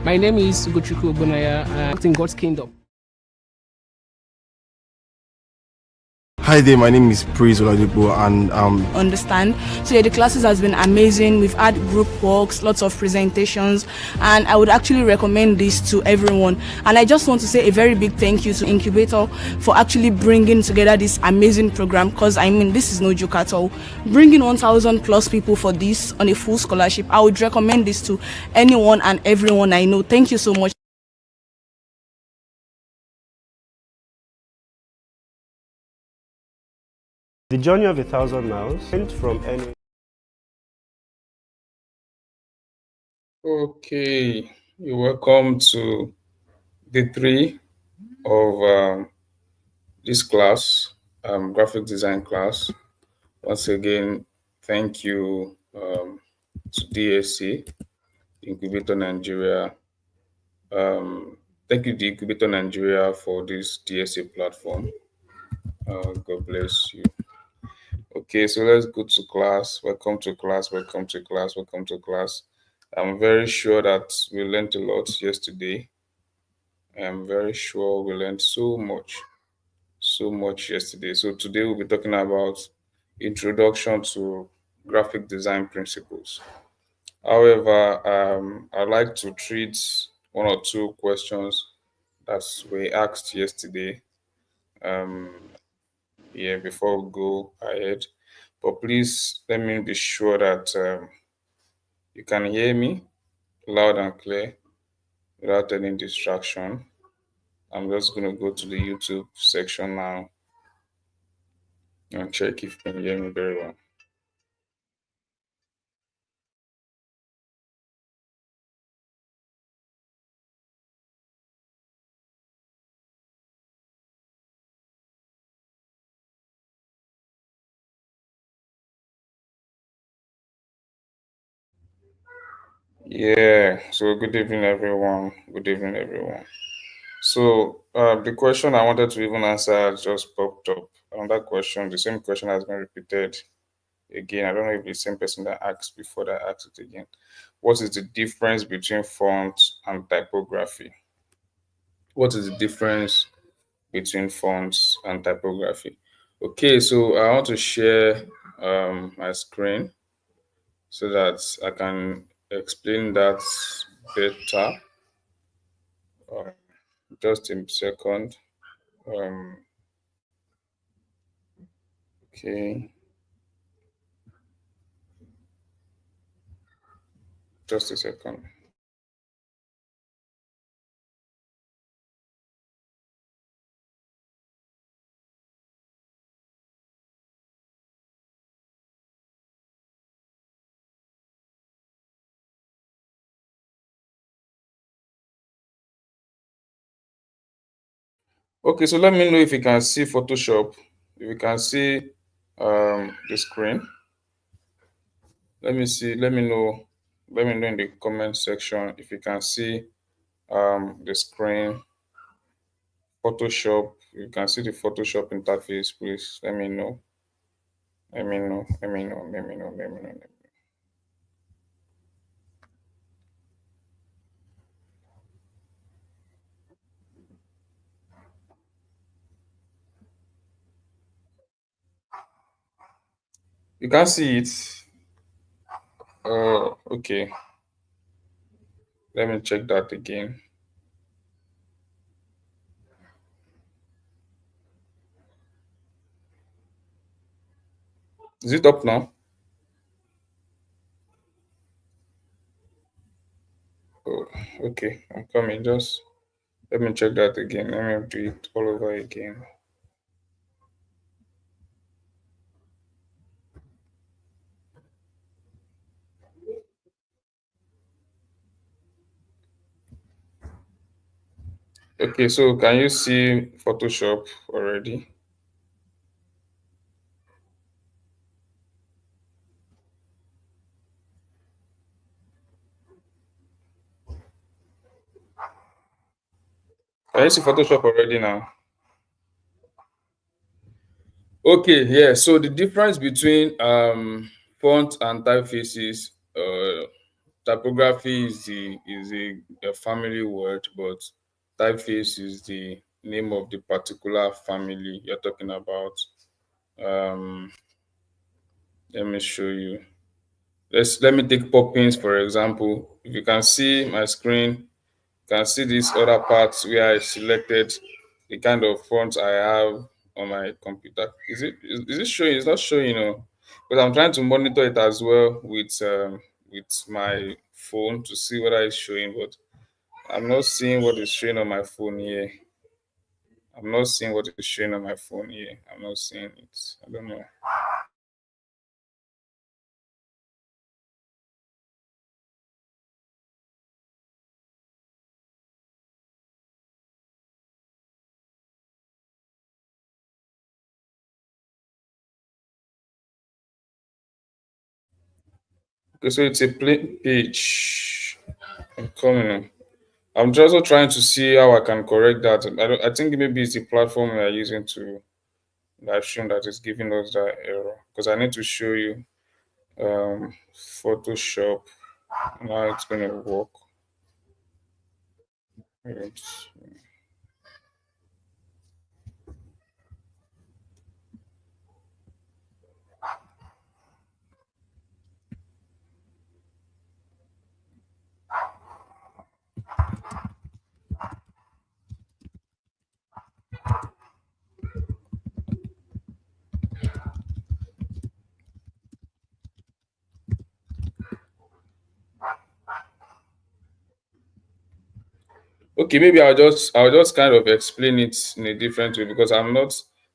My name is Ugochukwu Obunaya. I'm in God's Kingdom. Hi there, my name is Praise Oladipo and understand. So yeah, the classes has been amazing. We've had group works, lots of presentations, and I would actually recommend this to everyone. And I just want to say a very big thank you to Incubator for actually bringing together this amazing program, because I mean, this is no joke at all. Bringing 1,000 plus people for this on a full scholarship, I would recommend this to anyone and everyone I know. Thank you so much. The journey of 1,000 miles went from any. Okay, you're welcome to day 3 of this class, graphic design class. Once again, thank you to DSC, Incubator Nigeria. Thank you, the Incubator Nigeria, for this DSA platform. God bless you. Okay, so let's go to class. Welcome to class. Welcome to class. Welcome to class. I'm very sure that we learned a lot yesterday. I'm very sure we learned so much yesterday. So today we'll be talking about introduction to graphic design principles. However, I'd like to treat one or two questions that were asked yesterday. Before we go ahead, but please let me be sure that you can hear me loud and clear without any distraction. I'm just going to go to the YouTube section now and check if you can hear me very well. Yeah, so good evening, everyone. Good evening, everyone. So the question I wanted to even answer just popped up. That question, the same question has been repeated again. I don't know if the same person that asked before that asked it again. What is the difference between font and typography? What is the difference between fonts and typography? Okay, so I want to share my screen so that I can explain that better. Just a second. Um, okay, just a second. Okay, so let me know if you can see Photoshop. If you can see the screen. Let me see. Let me know. Let me know in the comment section if you can see the screen. Photoshop. You can see the Photoshop interface, please. Let me know. Let me know. Let me know. Let me know. Let me know. Let me know. You can see it. Okay. Let me check that again. Is it up now? Oh, okay. I'm coming. Just let me check that again. Let me do it all over again. Okay, so can you see Photoshop already? Can you see Photoshop already now? Okay, yeah. So the difference between font and typefaces, typography is a family word, but typeface is the name of the particular family you're talking about. Um, Let me show you. Let me take Poppins for example. If you can see my screen, you can see these other parts where I selected the kind of font I have on my computer. Is it showing? It's not showing, but I'm trying to monitor it as well with my phone to see whether it's showing. But I'm not seeing what is showing on my phone here. I'm not seeing what is showing on my phone here. I'm not seeing it. I don't know. Okay, so it's a plain page. I'm coming. I'm just also trying to see how I can correct that. I think maybe it's the platform we are using to live stream that is giving us that error. Because I need to show you Photoshop. Now it's gonna work. Wait. Okay, maybe I'll just kind of explain it in a different way because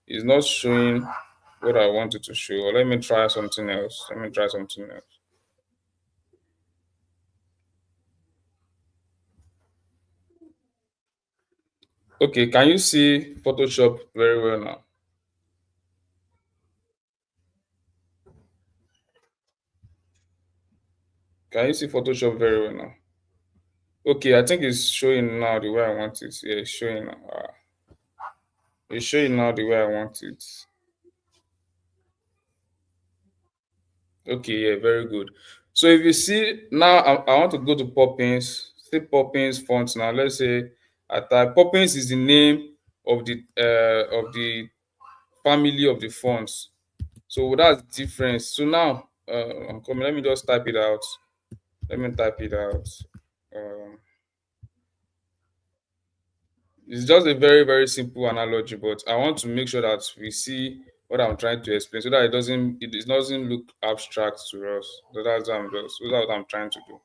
it's not showing what I wanted to show. Or let me try something else. Let me try something else. Okay, can you see Photoshop very well now? Can you see Photoshop very well now? Okay, I think it's showing now the way I want it. Yeah, it's showing now. It's showing now the way I want it. Okay, yeah, very good. So if you see now, I want to go to Poppins. See Poppins font now. Let's say I type Poppins is the name of the family of the fonts. So that's the difference. So now I'm coming. Let me just type it out. Let me type it out. Um, It's just a very, very simple analogy, but I want to make sure that we see what I'm trying to explain so that it doesn't look abstract to us. So that's what I'm trying to do.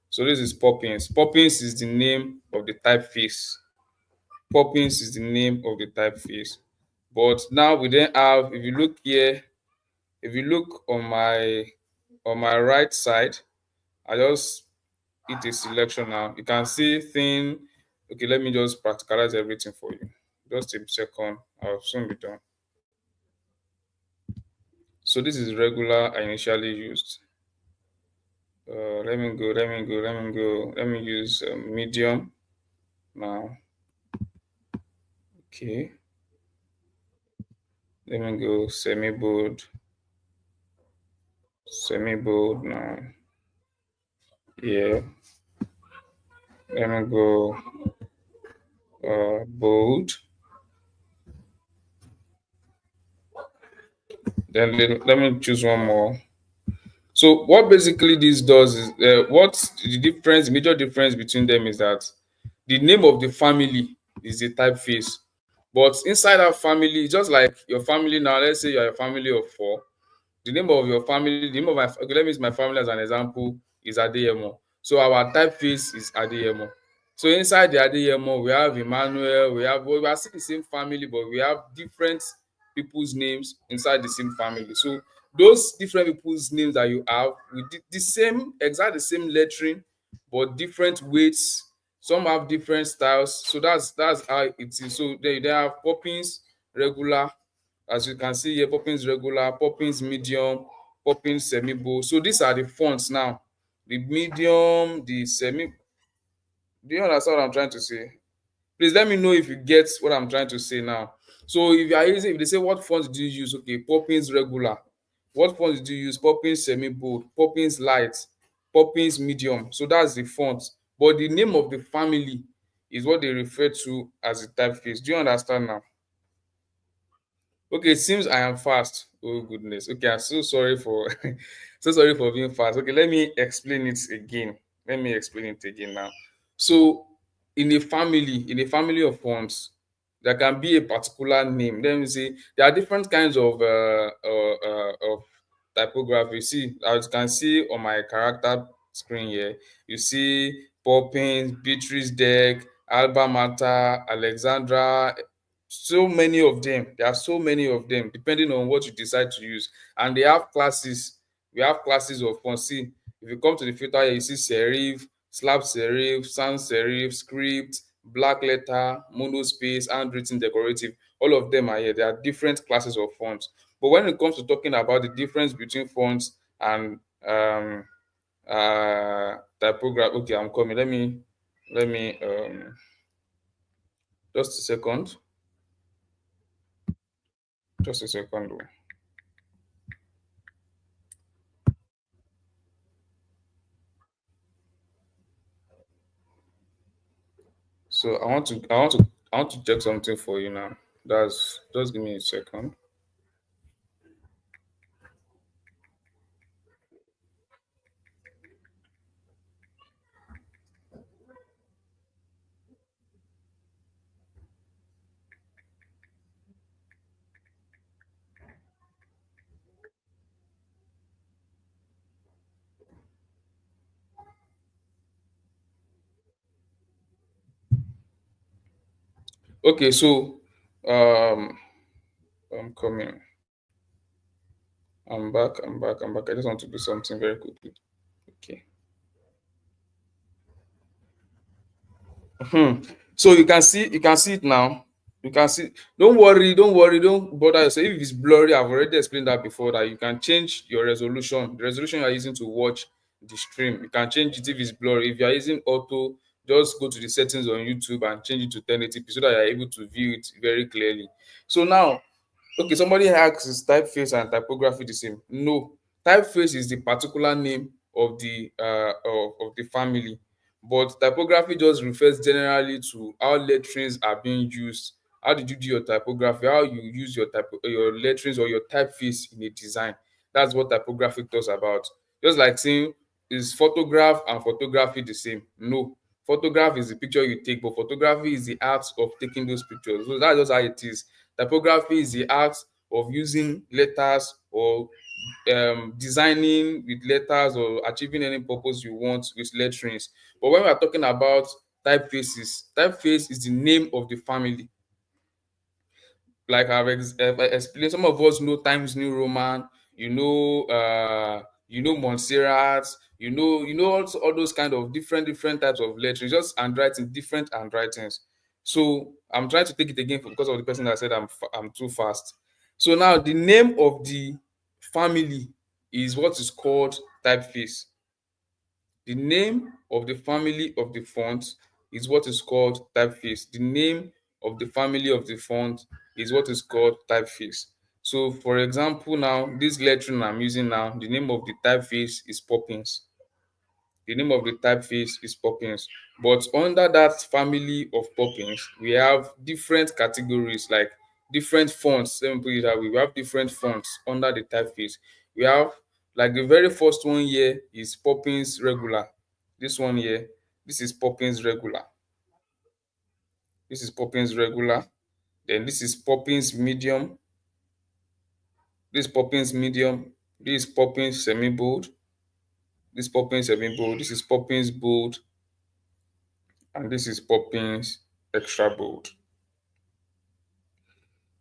So this is Poppins. Poppins is the name of the typeface. Poppins is the name of the typeface. But now we then have, if you look here, if you look on my right side, I just hit a selection now. You can see thin. Okay, let me just practicalize everything for you. Just a second. I'll soon be done. So this is regular I initially used. Let me use medium now. Okay. Let me go semi-bold. Semi-bold now. Yeah. Let me go bold. Then let me choose one more. So what basically this does is what's the difference, major difference between them is that the name of the family is the typeface. But inside that family, just like your family now, let's say you're a family of four, the name of your family, the name of my okay, let me use my family as an example, is Adeyemo. So our typeface is Adeyemo. So inside the Adeyemo, we have Emmanuel, we are still the same family, but we have different people's names inside the same family. So those different people's names that you have with the same, exact the same lettering, but different weights. Some have different styles. So that's how it is. So they have Poppins regular, as you can see here, Poppins regular, Poppins medium, Poppins semi-bold. So these are the fonts now. The medium, the semi. Do you understand what I'm trying to say? Please let me know if you get what I'm trying to say now. So if they say what fonts do you use? Okay, Poppins regular. What fonts do you use? Poppins semi-bold, Poppins light, Poppins medium. So that's the font. But the name of the family is what they refer to as the typeface. Do you understand now? Okay, it seems I am fast. Oh goodness. Okay, I'm so sorry for so sorry for being fast. Okay, let me explain it again. Let me explain it again now. So in a family of fonts, there can be a particular name. Let me say there are different kinds of typography. See, as you can see on my character screen here, you see Poppins, Beatrice Deck, Alba Mata, Alexandra, so many of them. There are so many of them depending on what you decide to use, and they have classes. We have classes of fonts. See, if you come to the filter here, you see serif, slab serif, sans serif, script, black letter, monospace, handwritten, decorative. All of them are here. There are different classes of fonts. But when it comes to talking about the difference between fonts and typography, okay, I'm coming. Let me just a second. Just a second. Oh. So I want to check something for you now. That's just give me a second. Okay, so um I'm coming. I'm back, I'm back, I'm back. I just want to do something very quickly. Okay. Hmm. So you can see it now. You can see. Don't worry, don't bother yourself. If it's blurry, I've already explained that before, that you can change your resolution. The resolution you are using to watch the stream. You can change it if it's blurry. If you are using auto, just go to the settings on YouTube and change it to 1080p so that you are able to view it very clearly. So now, okay, somebody asks, is typeface and typography the same? No. Typeface is the particular name of the family, but typography just refers generally to how letterings are being used. How did you do your typography? How you use your letterings or your typeface in a design. That's what typography talks about. Just like saying, is photograph and photography the same? No. Photograph is the picture you take, but photography is the art of taking those pictures. So that's just how it is. Typography is the art of using letters or designing with letters or achieving any purpose you want with letterings. But when we are talking about typefaces, typeface is the name of the family. Like I've explained, some of us know Times New Roman, Montserrat, all those kind of different types of lettering, just handwriting, different handwritings. So I'm trying to take it again because of the person that said I'm too fast. So now the name of the family is what is called typeface. The name of the family of the font is what is called typeface. The name of the family of the font is what is called typeface. So, for example, now this lettering I'm using now, the name of the typeface is Poppins. The name of the typeface is Poppins. But under that family of Poppins, we have different categories, like different fonts. Let me put it that way. We have different fonts under the typeface. We have, like, the very first one here is Poppins regular. This one here, this is Poppins regular. This is Poppins regular. Then this is Poppins medium. This is Poppins medium. This is Poppins semi bold. This is Poppins semi bold. This is Poppins bold. And this is Poppins extra bold.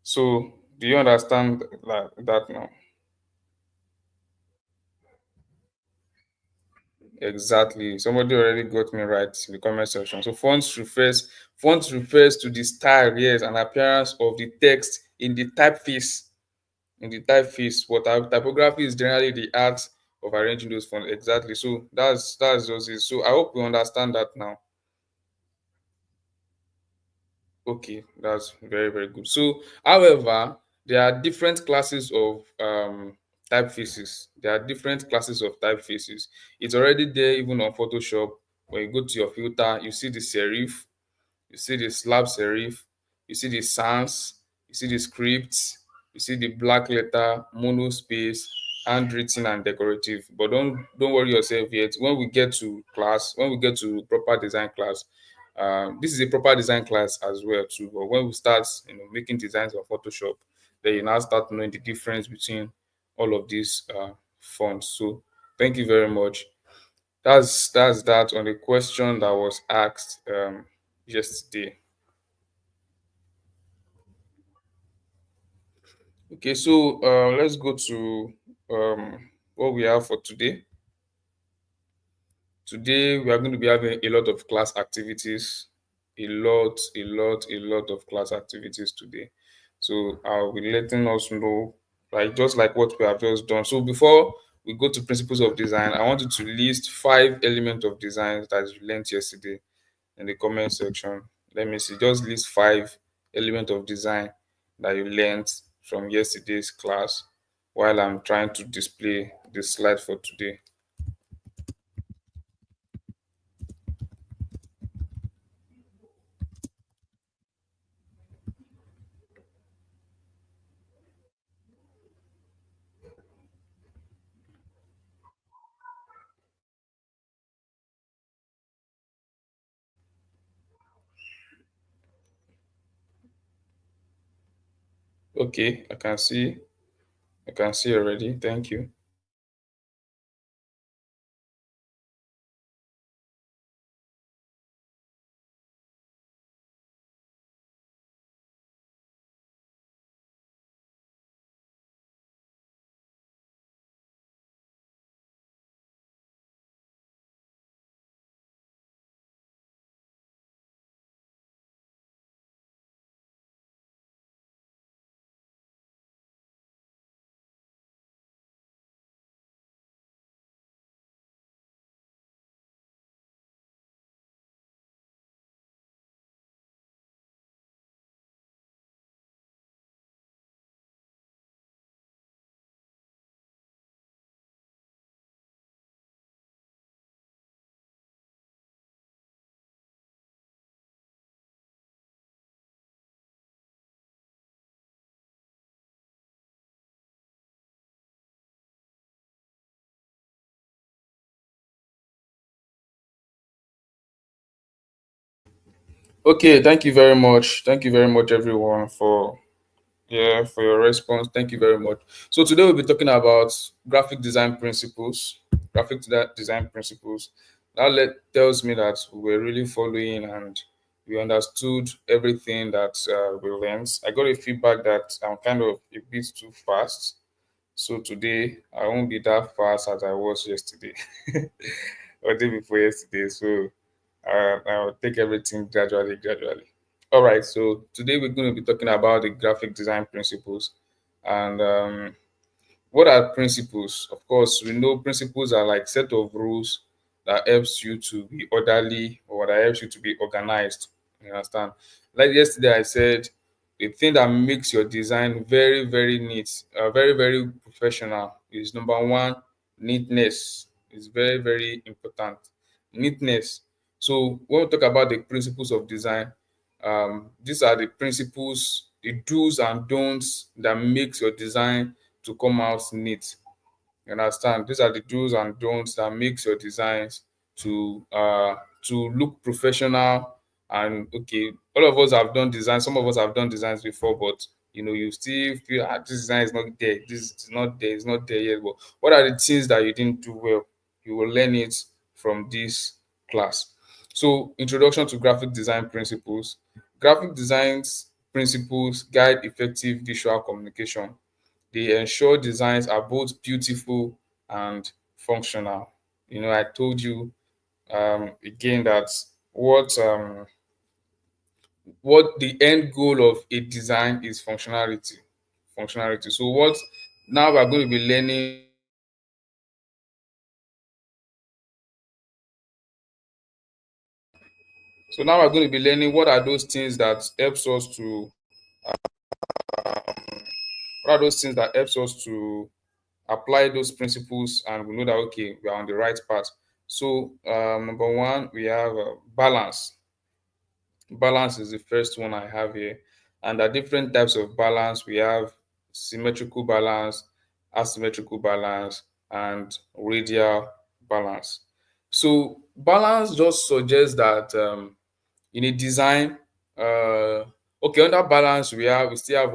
So do you understand that now? Exactly. Somebody already got me right in the comment section. So fonts refers to the style, yes, and appearance of the text in the typeface. In the typeface, but typography is generally the art of arranging those fonts. Exactly. So that's just it. So I hope we understand that now. Okay, that's very, very good. So, however, there are different classes of typefaces. There are different classes of typefaces. It's already there even on Photoshop. When you go to your filter, you see the serif, you see the slab serif, you see the sans, you see the scripts, you see the black letter, mono space, handwritten and decorative. But don't worry yourself yet. When we get to class, when we get to proper design class, this is a proper design class as well too. But when we start, making designs on Photoshop, then you now start knowing the difference between all of these fonts. So thank you very much. That's that on the question that was asked yesterday. Okay, so let's go to what we have for today. Today we are going to be having a lot of class activities, a lot of class activities today. So I'll be letting us know, like just like what we have just done. So before we go to principles of design, I want you to list 5 elements of design that you learned yesterday in the comment section. Let me see, just list 5 elements of design that you learned from yesterday's class while I'm trying to display the slide for today. Okay, I can see already. Thank you. Okay, thank you very much. Thank you very much, everyone, for your response. Thank you very much. So today we'll be talking about graphic design principles. Design principles. Tells me that we're really following and we understood everything that we learned. I got a feedback that I'm kind of a bit too fast. So today I won't be that fast as I was yesterday or day before yesterday. So I'll take everything gradually, gradually. All right. So today we're going to be talking about the graphic design principles, and what are principles? Of course, we know principles are like set of rules that helps you to be orderly or that helps you to be organized. You understand? Like yesterday, I said the thing that makes your design very, very neat, very, very professional is number one, neatness. Is very, very important. Neatness. So when we talk about the principles of design, these are the principles, the do's and don'ts that makes your design to come out neat. You understand? These are the do's and don'ts that makes your designs to look professional. And okay, all of us have done designs. Some of us have done designs before, but you still feel this design is not there. This is not there. It's not there yet. But what are the things that you didn't do well? You will learn it from this class. So, introduction to graphic design principles. Graphic designs principles guide effective visual communication. They ensure designs are both beautiful and functional. I told you again that what what the end goal of a design is functionality. Functionality. So what now we're going to be learning. So now we're going to be learning what are those things that helps us to what are those things that helps us to apply those principles, and we know that okay, we are on the right path. So number one, we have balance. Balance is the first one I have here. And there are different types of balance. We have symmetrical balance, asymmetrical balance, and radial balance. So balance just suggests that in a design, okay, under balance we still have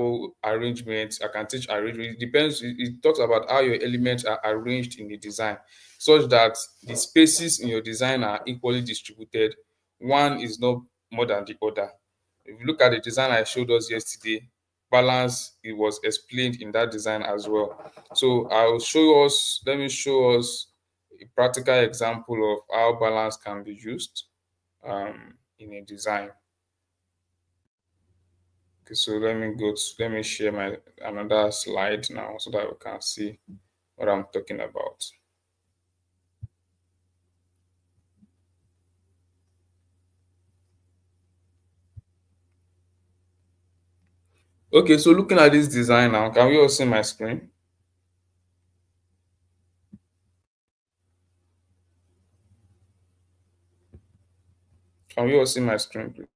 arrangement. I can teach arrangement. It depends. It talks about how your elements are arranged in the design, such that the spaces in your design are equally distributed. One is not more than the other. If you look at the design I showed us yesterday, balance, it was explained in that design as well. So I'll show us. Let me show us a practical example of how balance can be used in a design. Okay, so let me share my another slide now so that we can see what I'm talking about. Okay, so looking at this design now, can we all see my screen? Can we all see my screen, please?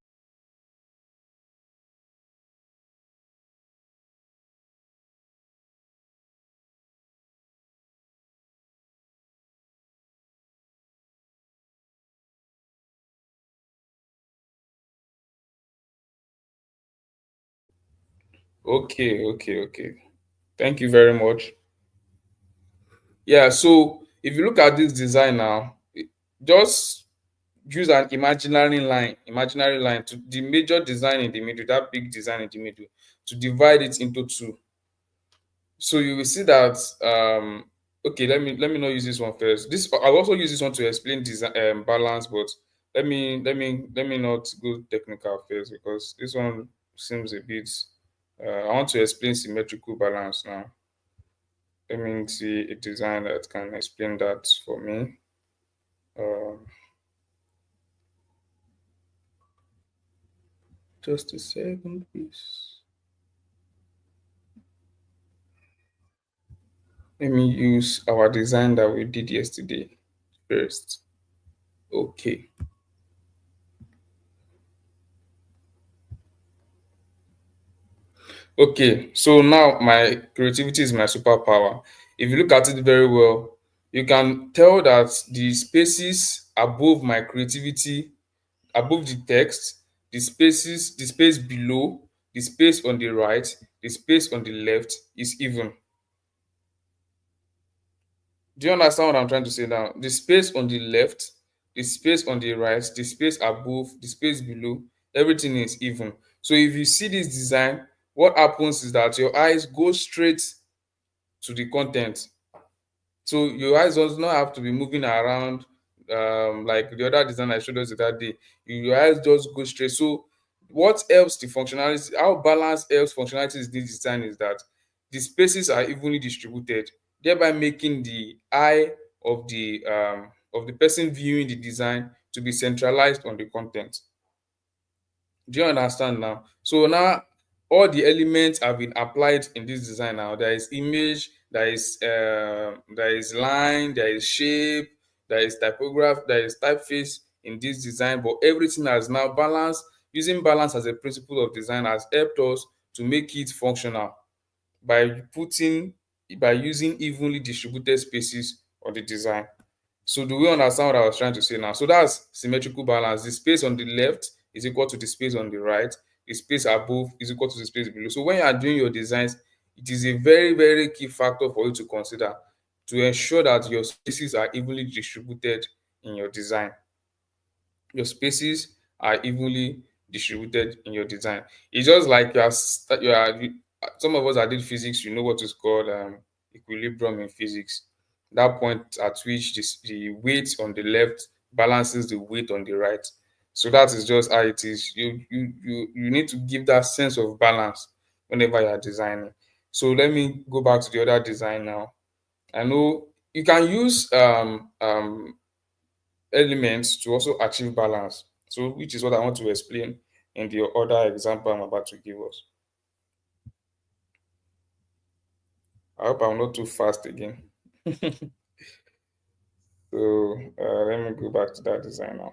Okay, okay, okay. Thank you very much. Yeah, so if you look at this design now, just use an imaginary line to the major design in the middle, that big design in the middle, to divide it into two. So you will see that okay, let me not use this one first. This I'll also use this one to explain design balance, but let me not go technical first because this one seems a bit I want to explain symmetrical balance now. Let me see a design that can explain that for me. Um, just a second, please. Let me use our design that we did yesterday first. Okay. Okay, so now my creativity is my superpower. If you look at it very well, you can tell that the spaces above my creativity, above the text, the space below, the space on the right, the space on the left is even. Do you understand what I'm trying to say now? The space on the left, the space on the right, the space above, the space below, everything is even. So if you see this design, what happens is that your eyes go straight to the content. So your eyes does not have to be moving around like the other design I showed us the other day. Your eyes just go straight. So what helps the functionality, how balance helps functionality in this design is that the spaces are evenly distributed, thereby making the eye of the person viewing the design to be centralized on the content. Do you understand now? So now all the elements have been applied in this design now. There is image, there is line, there is shape, there is typograph, there is typeface in this design, but everything has now balanced. Using balance as a principle of design has helped us to make it functional by putting by using evenly distributed spaces on the design. So do we understand what I was trying to say now? So that's symmetrical balance. The space on the left is equal to the space on the right. The space above is equal to the space below. So when you are doing your designs, it is a very, very key factor for you to consider to ensure that your spaces are evenly distributed in your design. Your spaces are evenly distributed in your design. It's just like some of us that did physics, you know what is called equilibrium in physics. That point at which the weight on the left balances the weight on the right. So that is just how it is. You need to give that sense of balance whenever you are designing. So let me go back to the other design now. I know you can use elements to also achieve balance. So, which is what I want to explain in the other example I'm about to give us. I hope I'm not too fast again. So let me go back to that design now.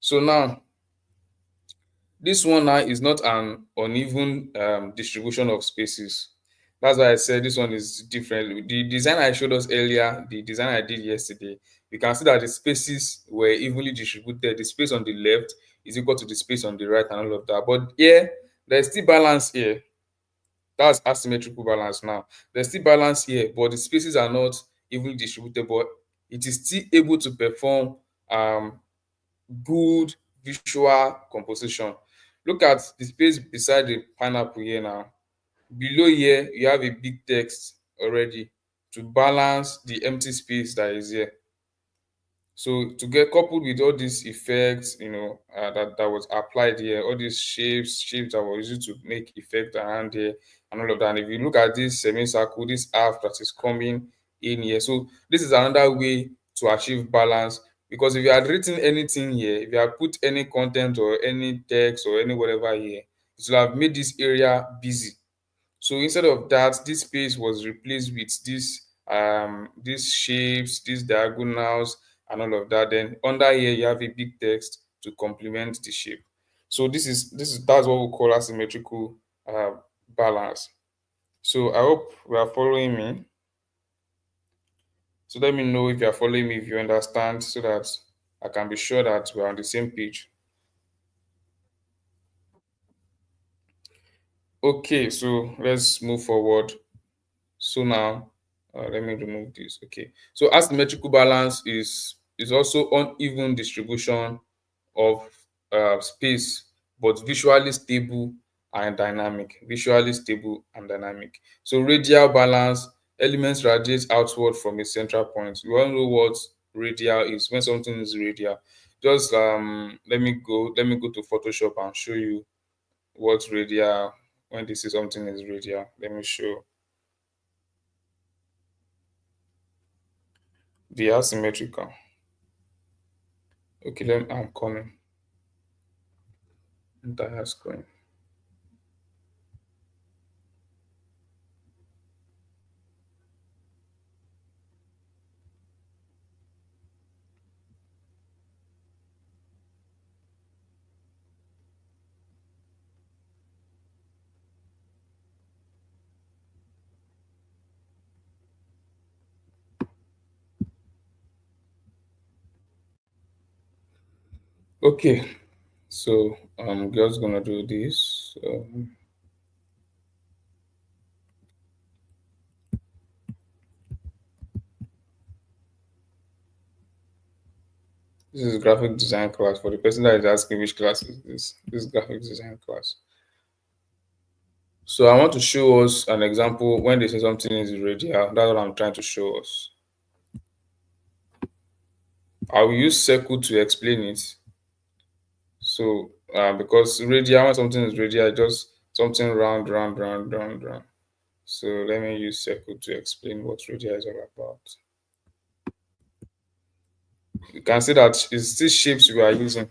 So now this one now is not an uneven distribution of spaces. That's why I said this one is different. The design I showed us earlier, the design I did yesterday, you can see that the spaces were evenly distributed. The space on the left is equal to the space on the right and all of that. But here, there's still balance here. That's asymmetrical balance now. There's still balance here, but the spaces are not evenly distributed, but it is still able to perform um, good visual composition. Look at the space beside the pineapple here now. Below here, you have a big text already to balance the empty space that is here. So to get coupled with all these effects, that was applied here, all these shapes that were used to make effect around here and all of that. And if you look at this semicircle, this half that is coming in here, so this is another way to achieve balance. Because if you had written anything here, if you had put any content or any text or any whatever here, it would have made this area busy. So instead of that, this space was replaced with these shapes, these diagonals, and all of that. Then under here you have a big text to complement the shape. So that's what we call asymmetrical balance. So I hope we are following me. So let me know if you are following me, if you understand, so that I can be sure that we're on the same page. Okay, so let's move forward. So now, let me remove this. Okay. So asymmetrical balance is also uneven distribution of space, but visually stable and dynamic. Visually stable and dynamic. So radial balance, elements radiate outward from a central point. You all know what radial is. When something is radial, just let me go to Photoshop and show you what radial. When this is something is radial, let me show the asymmetrical. Okay, I'm coming. Entire screen. Okay, so I'm just gonna do this. This is graphic design class. For the person that is asking which class is this, this is graphic design class. So I want to show us an example when they say something is radial. That's what I'm trying to show us. I will use circle to explain it. So because radial, when something is radial, just something round, round, round, round, round. So let me use circle to explain what radial is all about. You can see that it's still shapes we are using.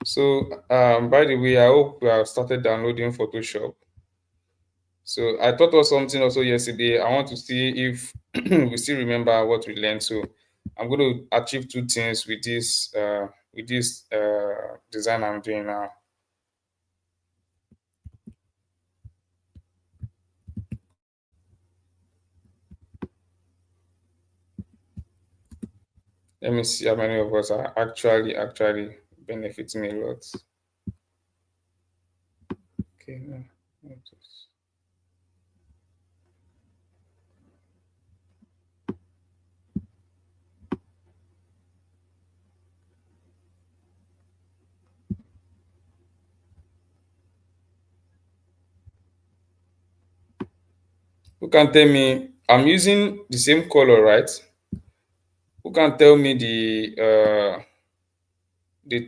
So, by the way, I hope we have started downloading Photoshop. So, I taught us something also yesterday. I want to see if we still remember what we learned. So, I'm going to achieve two things with this design I'm doing now. Let me see how many of us are actually benefiting a lot. Okay. Who can tell me? I'm using the same color, right? Who can tell me the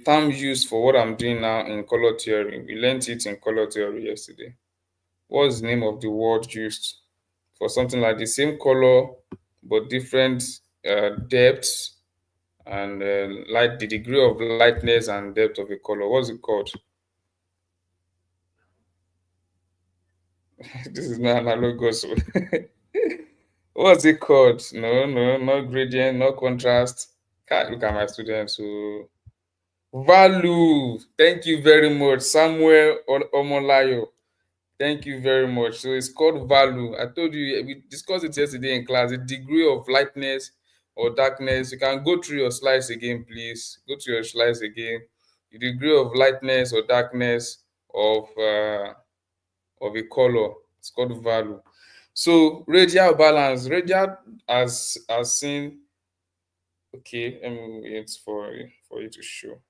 term used for what I'm doing now in color theory? We learned it in color theory yesterday. What's the name of the word used for something like the same color but different depths and light, the degree of lightness and depth of a color? What's it called? This is not analogous. What's it called? No, no, no gradient, no contrast. Can't look at my students. So value. Thank you very much, Samuel Omolayo. Thank you very much. So it's called value. I told you we discussed it yesterday in class. The degree of lightness or darkness. You can go through your slides again, please. Go to your slides again. The degree of lightness or darkness of a color. It's called value. So radial balance. Radial as seen. Okay, let me wait for you to show.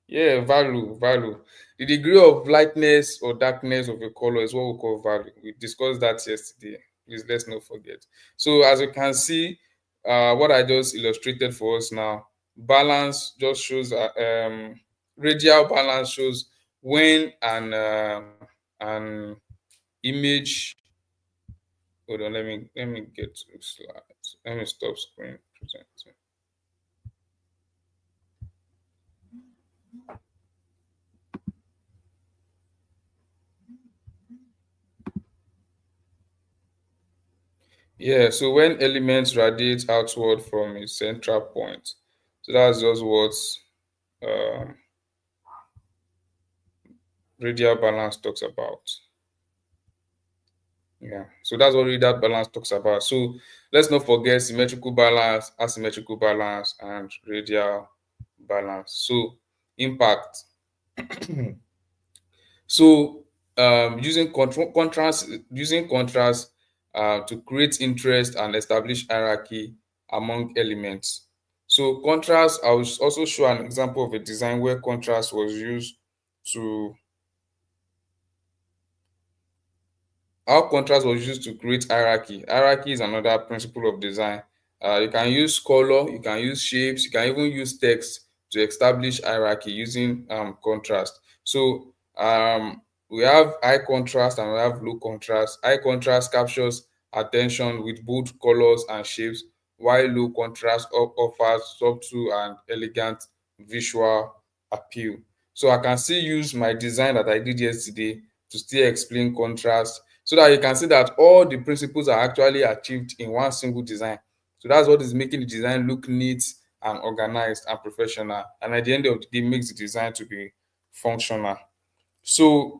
Yeah, value. The degree of lightness or darkness of a color is what we call value. We discussed that yesterday. Please let's not forget. So as you can see, what I just illustrated for us now, balance just shows radial balance shows when an image. Hold on, let me get to slides. Let me stop screen presenting. Yeah, so when elements radiate outward from a central point, so that's just what um, radial balance talks about. Yeah, so that's what radial balance talks about. So let's not forget symmetrical balance, asymmetrical balance, and radial balance. So impact. So using contrast to create interest and establish hierarchy among elements. So contrast, I will also show an example of a design where contrast was used to how contrast was used to create hierarchy. Hierarchy is another principle of design. You can use color, you can use shapes, you can even use text to establish hierarchy using contrast. So we have high contrast and we have low contrast. High contrast captures attention with bold colors and shapes, while low contrast offers subtle and elegant visual appeal. So I can still use my design that I did yesterday to still explain contrast so that you can see that all the principles are actually achieved in one single design. So that's what is making the design look neat and organized and professional. And at the end of the day, makes the design to be functional. So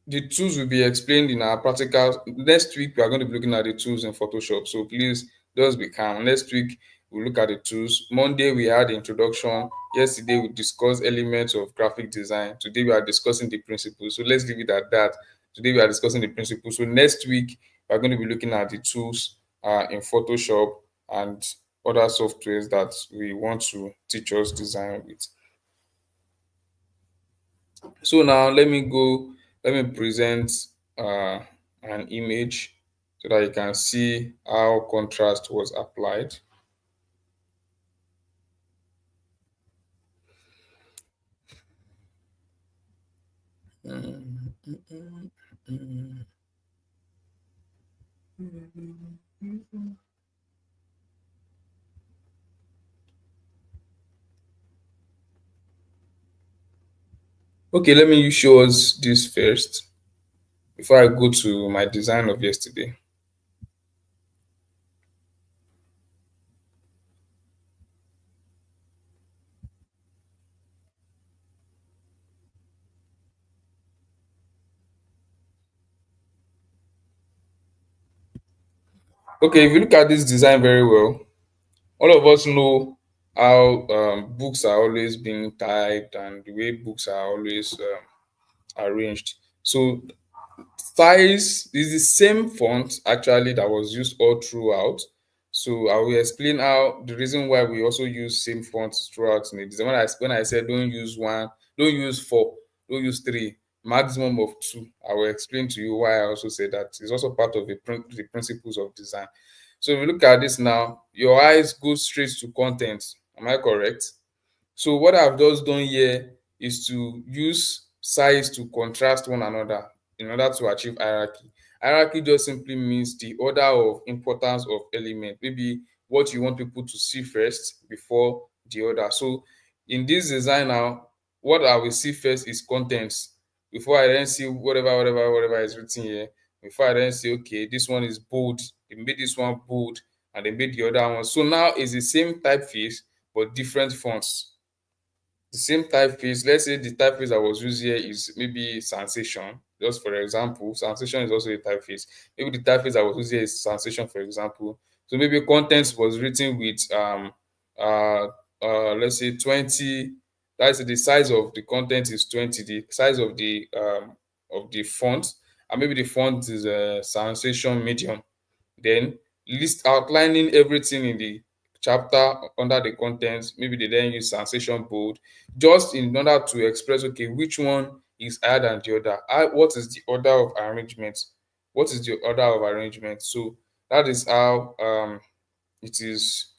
the tools will be explained in our practical. Next week, we are going to be looking at the tools in Photoshop. So please just be calm. Next week, we'll look at the tools. Monday, we had the introduction. Yesterday, we discussed elements of graphic design. Today, we are discussing the principles. So let's leave it at that. Today, we are discussing the principles. So next week, we are going to be looking at the tools in Photoshop and other softwares that we want to teach us design with. So now let me present an image so that you can see how contrast was applied. Okay, let me show us this first before I go to my design of yesterday. Okay, if you look at this design very well, all of us know how books are always being typed and the way books are always arranged. So size is the same font actually that was used all throughout. So I will explain how the reason why we also use same fonts throughout in the design. When I said don't use one, don't use four, don't use three, maximum of two. I will explain to you why I also say that. It's also part of the principles of design. So if you look at this now, your eyes go straight to content. Am I correct? So what I've just done here is to use size to contrast one another in order to achieve hierarchy. Hierarchy just simply means the order of importance of element, maybe what you want people to see first before the other. So in this design now, what I will see first is contents before I then see whatever is written here. Before I then say, okay, this one is bold, they made this one bold, and they made the other one. So now it's the same typeface but different fonts. The same typeface, let's say the typeface that was used here is maybe sensation, just for example. Sensation is also a typeface. Maybe the typeface that was used here is sensation, for example. So maybe contents was written with uh let's say 20. That's the size of the content is 20, the size of the font, and maybe the font is a sensation medium. Then list outlining everything in the chapter under the contents. Maybe they then use sensation bold just in order to express, okay, which one is higher than the other. What is the order of arrangement? What is the order of arrangement? So that is how it is.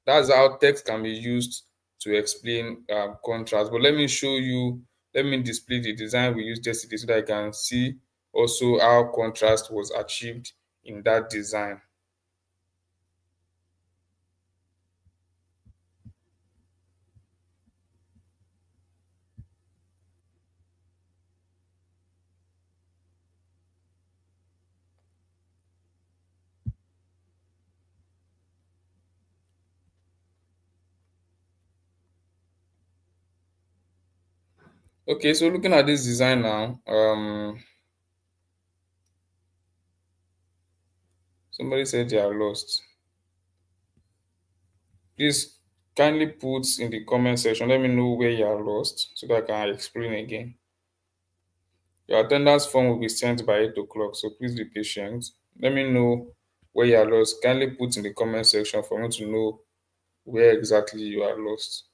That's how text can be used to explain contrast. But let me show you. Let me display the design we used yesterday so that I can see also how contrast was achieved in that design. Okay, so looking at this design now, somebody said they are lost. Please kindly put in the comment section. Let me know where you are lost so that I can explain again. Your attendance form will be sent by 8 o'clock, so please be patient. Let me know where you are lost. Kindly put in the comment section for me to know where exactly you are lost.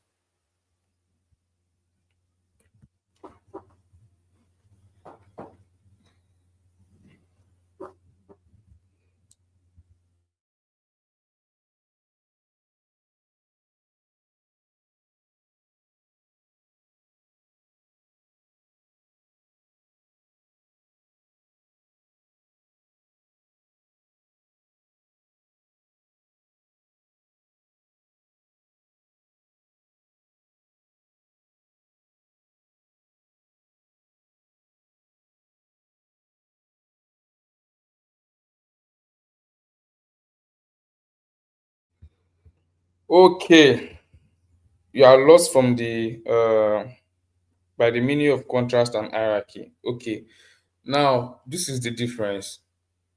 Okay, you are lost from the by the meaning of contrast and hierarchy. Okay, now this is the difference.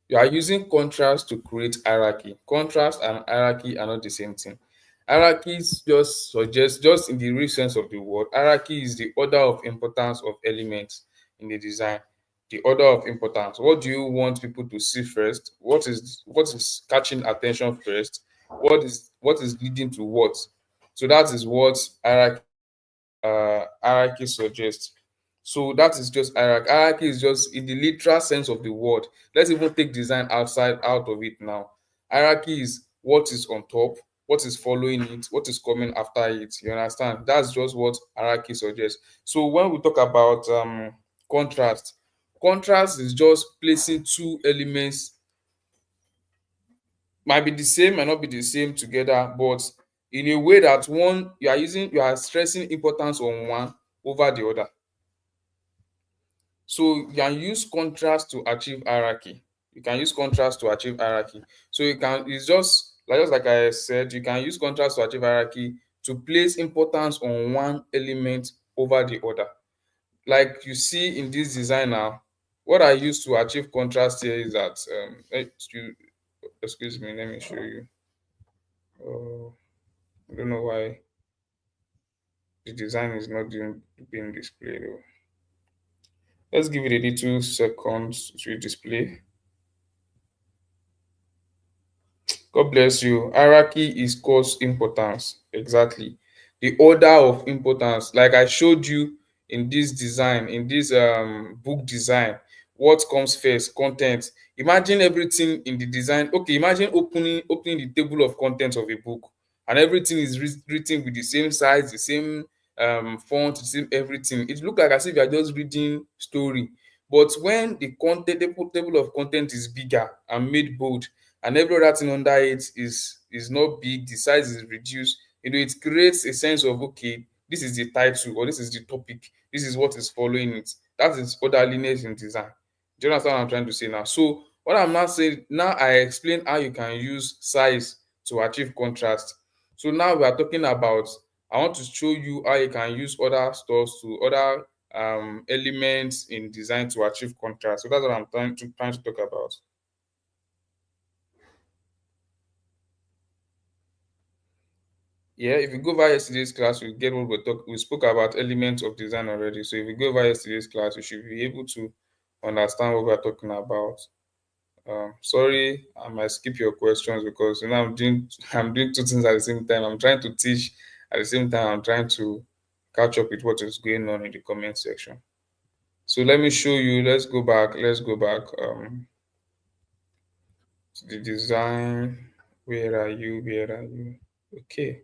You are using contrast to create hierarchy. Contrast and hierarchy are not the same thing. Hierarchies just suggest, just in the real sense of the word, hierarchy is the order of importance of elements in the design. The order of importance. What do you want people to see first? What is catching attention first? What is leading to what? So that is what hierarchy suggests. So that is just hierarchy. Hierarchy is just in the literal sense of the word. Let's even take design out of it now. Hierarchy is what is on top, what is following it, what is coming after it. You understand? That's just what hierarchy suggests. So when we talk about contrast, contrast is just placing two elements, might be the same, might not be the same together, but in a way that one you are stressing importance on one over the other. So you can use contrast to achieve hierarchy. You can use contrast to achieve hierarchy. So you can, it's just like I said, you can use contrast to achieve hierarchy to place importance on one element over the other. Like you see in this design now, what I use to achieve contrast here is that excuse me, let me show you. Oh, I don't know why the design is not being displayed. Oh. Let's give it a little seconds to display. God bless you. Hierarchy is cause importance. Exactly. The order of importance. Like I showed you in this design, in this book design, what comes first? Content. Imagine everything in the design. Okay, imagine opening the table of contents of a book, and everything is written with the same size, the same font, the same everything. It look like as if you are just reading story. But when the content table of content is bigger and made bold, and every other thing under it is not big, the size is reduced, it creates a sense of, okay, this is the title or this is the topic, this is what is following it. That is orderliness in design. Do you understand what I'm trying to say now? So what I'm not saying now, I explain how you can use size to achieve contrast. So now we are talking about, I want to show you how you can use other stuff to other elements in design to achieve contrast. So that's what I'm trying to talk about. Yeah, if you go over yesterday's class, you get what we spoke about elements of design already. So if you go over yesterday's class, you should be able to understand what we're talking about. Sorry, I might skip your questions because I'm doing two things at the same time. I'm trying to teach at the same time. I'm trying to catch up with what is going on in the comment section. So let me show you. Let's go back. To the design. Where are you? Where are you? Okay.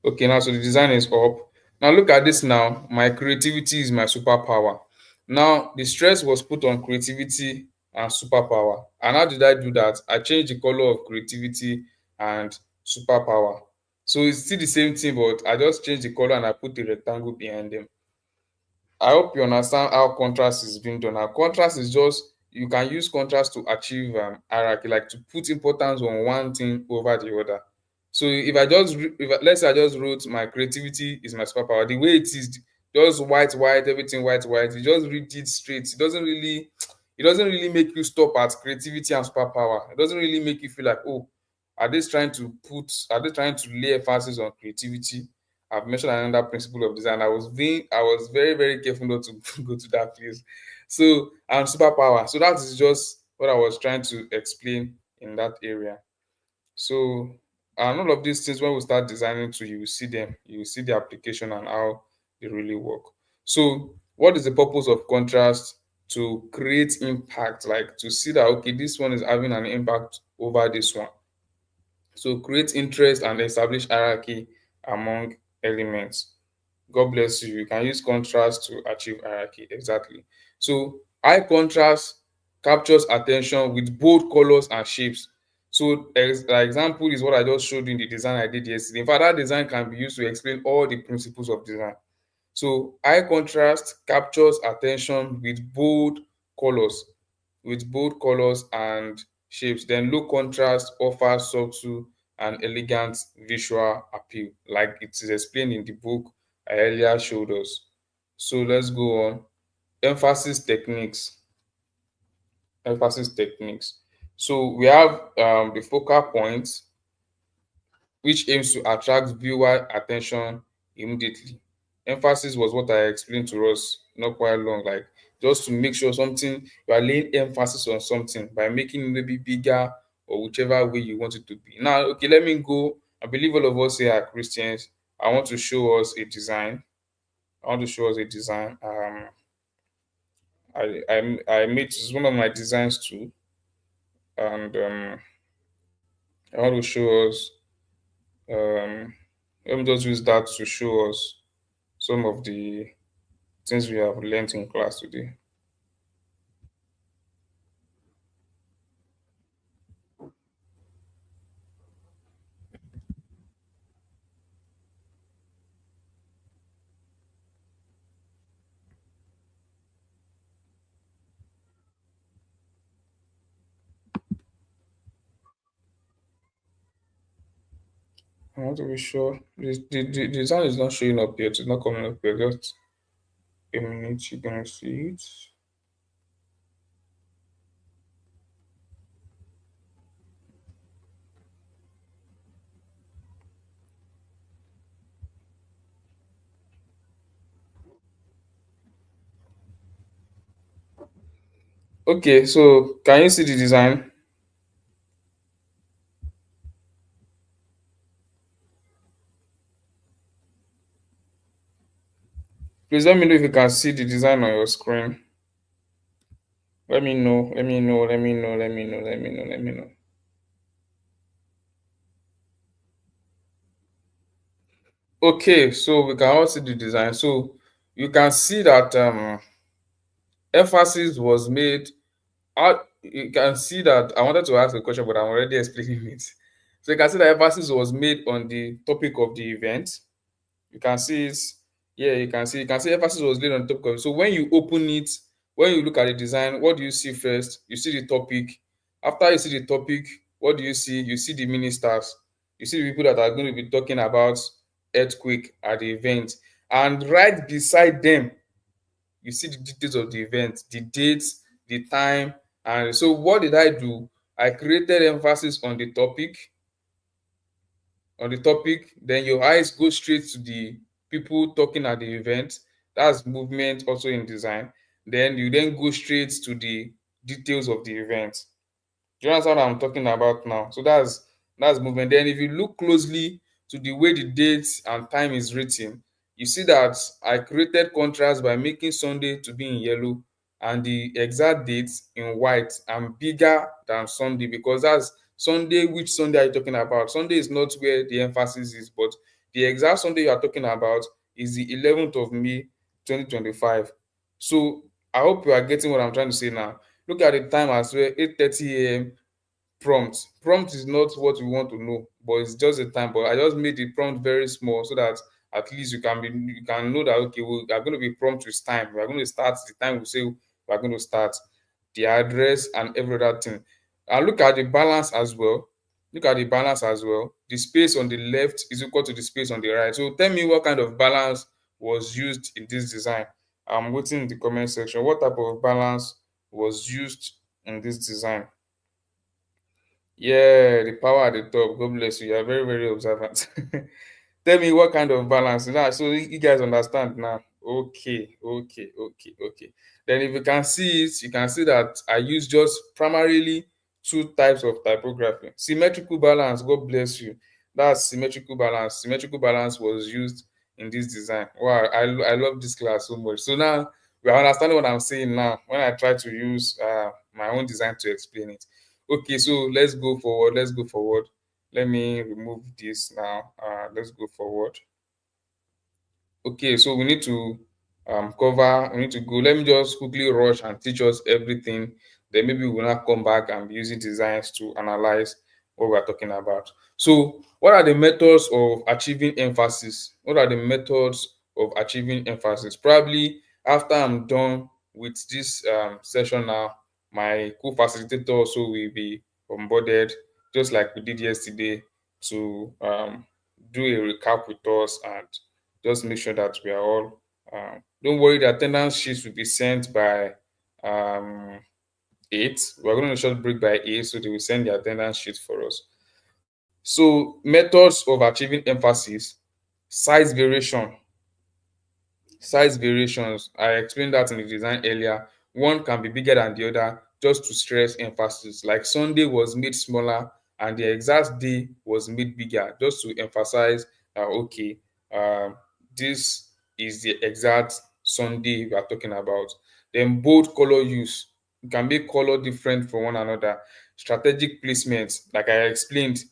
Okay, now so the design is up. Now look at this now. My creativity is my superpower. Now the stress was put on creativity and superpower. And how did I do that? I changed the color of creativity and superpower. So it's still the same thing, but I just changed the color and I put the rectangle behind them. I hope you understand how contrast is being done. Now, contrast is just, you can use contrast to achieve hierarchy, like to put importance on one thing over the other. So if I just, let's say I just wrote my creativity is my superpower, the way it is, just white, white, everything white, white. You just read it straight. It doesn't really make you stop at creativity and superpower. It doesn't really make you feel like, oh, are they trying to lay emphasis on creativity? I've mentioned another principle of design. I was very, very careful not to go to that place. So superpower. So that is just what I was trying to explain in that area. So and all of these things, when we start designing too, you will see them, you will see the application and how they really work. So what is the purpose of contrast? To create impact, like to see that, okay, this one is having an impact over this one. So create interest and establish hierarchy among elements. God bless you. You can use contrast to achieve hierarchy. Exactly. So high contrast captures attention with bold colors and shapes. So the example is what I just showed you in the design I did yesterday. In fact, that design can be used to explain all the principles of design. So high contrast captures attention colors, with bold colors and shapes. Then low contrast offers subtle and elegant visual appeal, like it is explained in the book I earlier showed us. So let's go on. Emphasis techniques. Emphasis techniques. So we have the focal points, which aims to attract viewer attention immediately. Emphasis was what I explained to us not quite long, like just to make sure something, you are laying emphasis on something by making it maybe bigger or whichever way you want it to be. Now, okay, let me go. I believe all of us here are Christians. I want to show us a design. I want to show us a design. I made it's one of my designs too, and I want to show us. Um, Let me just use that to show us some of the things we have learned in class today. I want to be sure the design is not showing up yet. It's not coming up yet. Just a minute, you're gonna see it. Okay, so can you see the design? Please let me know if you can see the design on your screen. Let me know. Let me know. Let me know. Let me know. Let me know. Let me know. Okay, so we can all see the design. So you can see that emphasis was made. You can see that I wanted to ask a question, but I'm already explaining it. So you can see that emphasis was made on the topic of the event. You can see it. Yeah, you can see emphasis was laid on the topic of it. So when you open it, when you look at the design, what do you see first? You see the topic. After you see the topic, what do you see? You see the ministers. You see the people that are going to be talking about earthquake at the event. And right beside them, you see the details of the event, the dates, the time. And so what did I do? I created emphasis on the topic, then your eyes go straight to the people talking at the event. That's movement also in design. Then you then go straight to the details of the event. Do you understand what I'm talking about now? So that's movement. Then if you look closely to the way the dates and time is written, you see that I created contrast by making Sunday to be in yellow and the exact dates in white and bigger than Sunday, because that's Sunday. Which Sunday are you talking about? Sunday is not where the emphasis is, but the exact Sunday you are talking about is the 11th of May 2025. So I hope you are getting what I'm trying to say now. Look at the time as well, 8:30 a.m. Prompt is not what we want to know, but it's just a time. But I just made the prompt very small so that at least you can know that okay, we are going to be prompt with time. We are going to start the time we say we are going to start, the address and every other thing. And look at the balance as well. Look at the balance as well. The space on the left is equal to the space on the right. So tell me what kind of balance was used in this design. I'm waiting in the comment section. What type of balance was used in this design? Yeah, the power at the top. God bless you. You are very, very observant. Tell me what kind of balance now. So you guys understand now. Okay, okay, okay, okay. Then if you can see it, you can see that I use just primarily two types of typography. Symmetrical balance. God bless you. That's symmetrical balance. Symmetrical balance was used in this design. Wow, I love this class so much. So now we are understanding what I'm saying now when I try to use my own design to explain it. Okay, so let's go forward. Let's go forward. Let me remove this now. Let's go forward. Okay, so we need to we need to go. Let me just quickly rush and teach us everything. Then maybe we'll not come back and be using designs to analyze what we're talking about. So, what are the methods of achieving emphasis? What are the methods of achieving emphasis? Probably after I'm done with this session now, my co-facilitator also will be onboarded, just like we did yesterday, to do a recap with us and just make sure that we are all. Don't worry, the attendance sheets will be sent by 8. We're going to short break by 8, so they will send the attendance sheet for us. So, methods of achieving emphasis, size variation. Size variations, I explained that in the design earlier. One can be bigger than the other just to stress emphasis. Like Sunday was made smaller and the exact day was made bigger just to emphasize that okay, um, this is the exact Sunday we are talking about. Then bold color use. You can make color different from one another. Strategic placement, like I explained,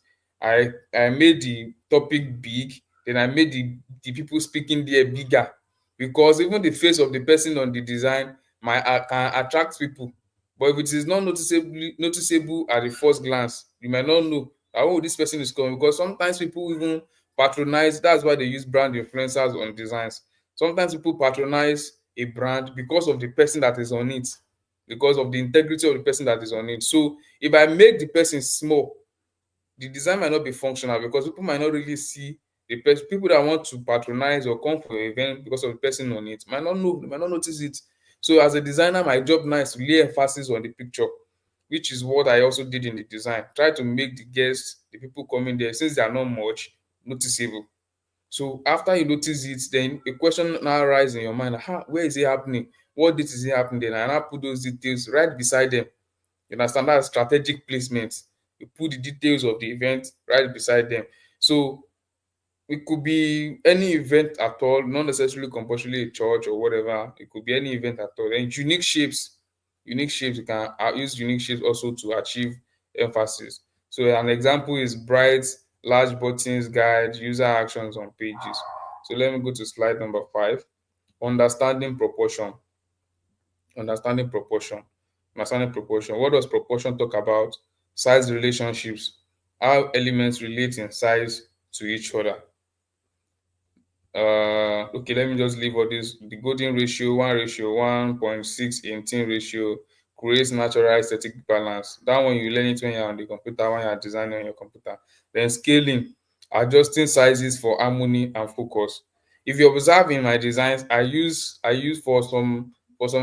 I made the topic big, then I made the people speaking there bigger, because even the face of the person on the design might can attract people, but if it is not noticeable at the first glance, you might not know that oh, this person is coming, because sometimes people even patronize. That's why they use brand influencers on designs. Sometimes people patronize a brand because of the person that is on it, because of the integrity of the person that is on it. So if I make the person small, the design might not be functional, because people might not really see the person. People that want to patronize or come for an event because of the person on it might not know, they might not notice it. So as a designer, my job now is to lay emphasis on the picture, which is what I also did in the design. Try to make the guests, the people coming there, since they are not much, noticeable. So after you notice it, then a question now arises in your mind: where is it happening? what date is it happening then, and I put those details right beside them. You understand? That's strategic placement. You put the details of the event right beside them. So it could be any event at all, not necessarily compulsorily a church or whatever. It could be any event at all. And unique shapes, you can use unique shapes also to achieve emphasis. So an example is bright, large buttons, guide, user actions on pages. So let me go to slide number 5. Understanding proportion. Understanding proportion. Understanding proportion. What does proportion talk about? Size relationships. How elements relate in size to each other. Okay, let me just leave all this. The golden ratio, 1:1.618 ratio creates natural aesthetic balance. That one you learn it when you're on the computer, when you're designing on your computer. Then scaling, adjusting sizes for harmony and focus. If you observe in my designs, I use for some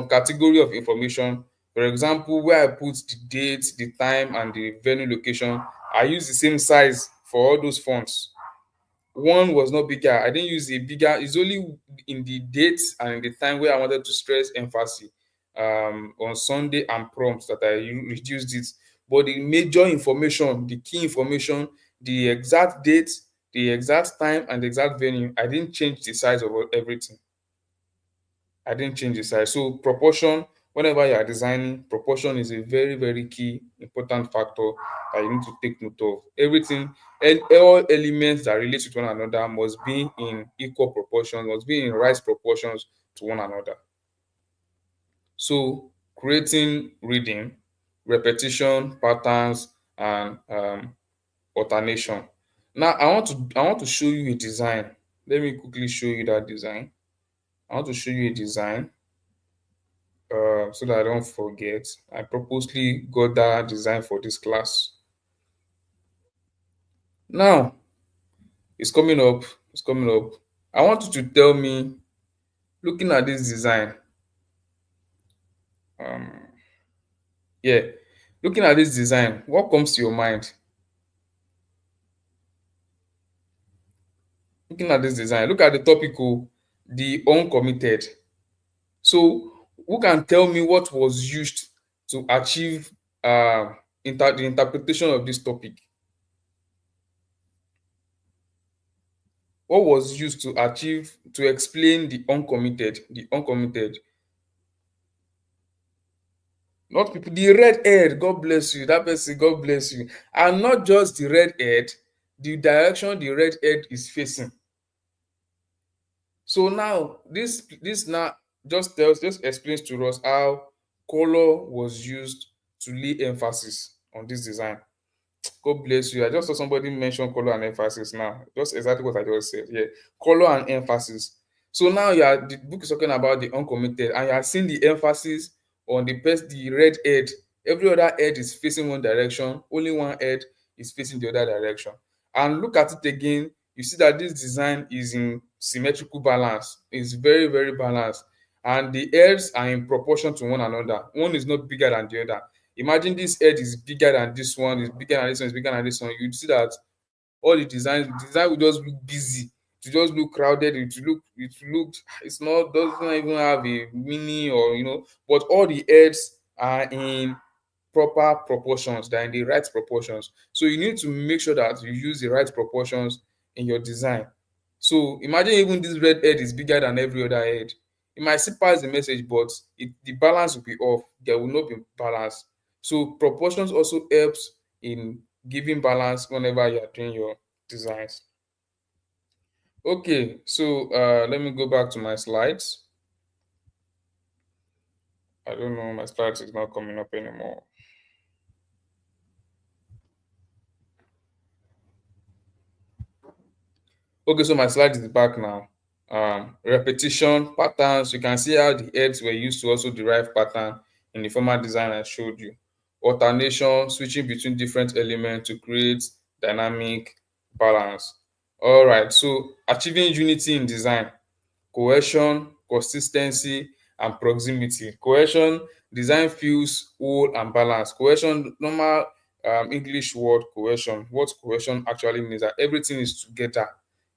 category of information. For example, where I put the date, the time, and the venue location, I use the same size for all those fonts. One was not bigger. I didn't use a bigger. It's only in the dates and in the time where I wanted to stress emphasis on Sunday and prompts that I reduced it. But the major information, the key information, the exact date, the exact time, and the exact venue, I didn't change the size of everything. I didn't change the size. So proportion, whenever you are designing, proportion is a very, very key important factor that you need to take note of. Everything and all elements that relate to one another must be in equal proportions, must be in right proportions to one another. So creating reading, repetition, patterns, and alternation. Now I want to show you a design. Let me quickly show you that design. I want to show you a design so that I don't forget. I purposely got that design for this class. Now it's coming up. It's coming up. I want you to tell me, looking at this design, um, yeah, looking at this design, what comes to your mind? Looking at this design, look at the topical, the uncommitted. So, who can tell me what was used to achieve the interpretation of this topic? What was used to achieve to explain the uncommitted? The uncommitted, not people. The red head. God bless you. That person. God bless you. And not just the red head. The direction the red head is facing. So now this now just explains to us how color was used to lay emphasis on this design. God bless you. I just saw somebody mention color and emphasis now. Just exactly what I just said. Yeah, color and emphasis. So now the book is talking about the uncommitted, and you are seeing the emphasis on the red head. Every other head is facing one direction. Only one head is facing the other direction. And look at it again. You see that this design is in symmetrical balance. It's very, very balanced, and the heads are in proportion to one another. One is not bigger than the other. Imagine this head is bigger than this one, is bigger than this one, is bigger than this one. You'd see that all the design will just look busy, it will just look crowded, it's not doesn't even have a meaning, or but all the heads are in proper proportions, they're in the right proportions. So you need to make sure that you use the right proportions in your design. So imagine even this red head is bigger than every other head. It might still pass the message, but the balance will be off. There will not be balance. So proportions also helps in giving balance whenever you are doing your designs. Okay, so let me go back to my slides. I don't know, my slides is not coming up anymore. Okay, so my slide is back now. Repetition, patterns. You can see how the heads were used to also derive pattern in the former design I showed you. Alternation, switching between different elements to create dynamic balance. All right, so achieving unity in design, cohesion, consistency, and proximity. Cohesion, design feels whole and balanced. Cohesion, normal English word cohesion. What cohesion actually means that everything is together,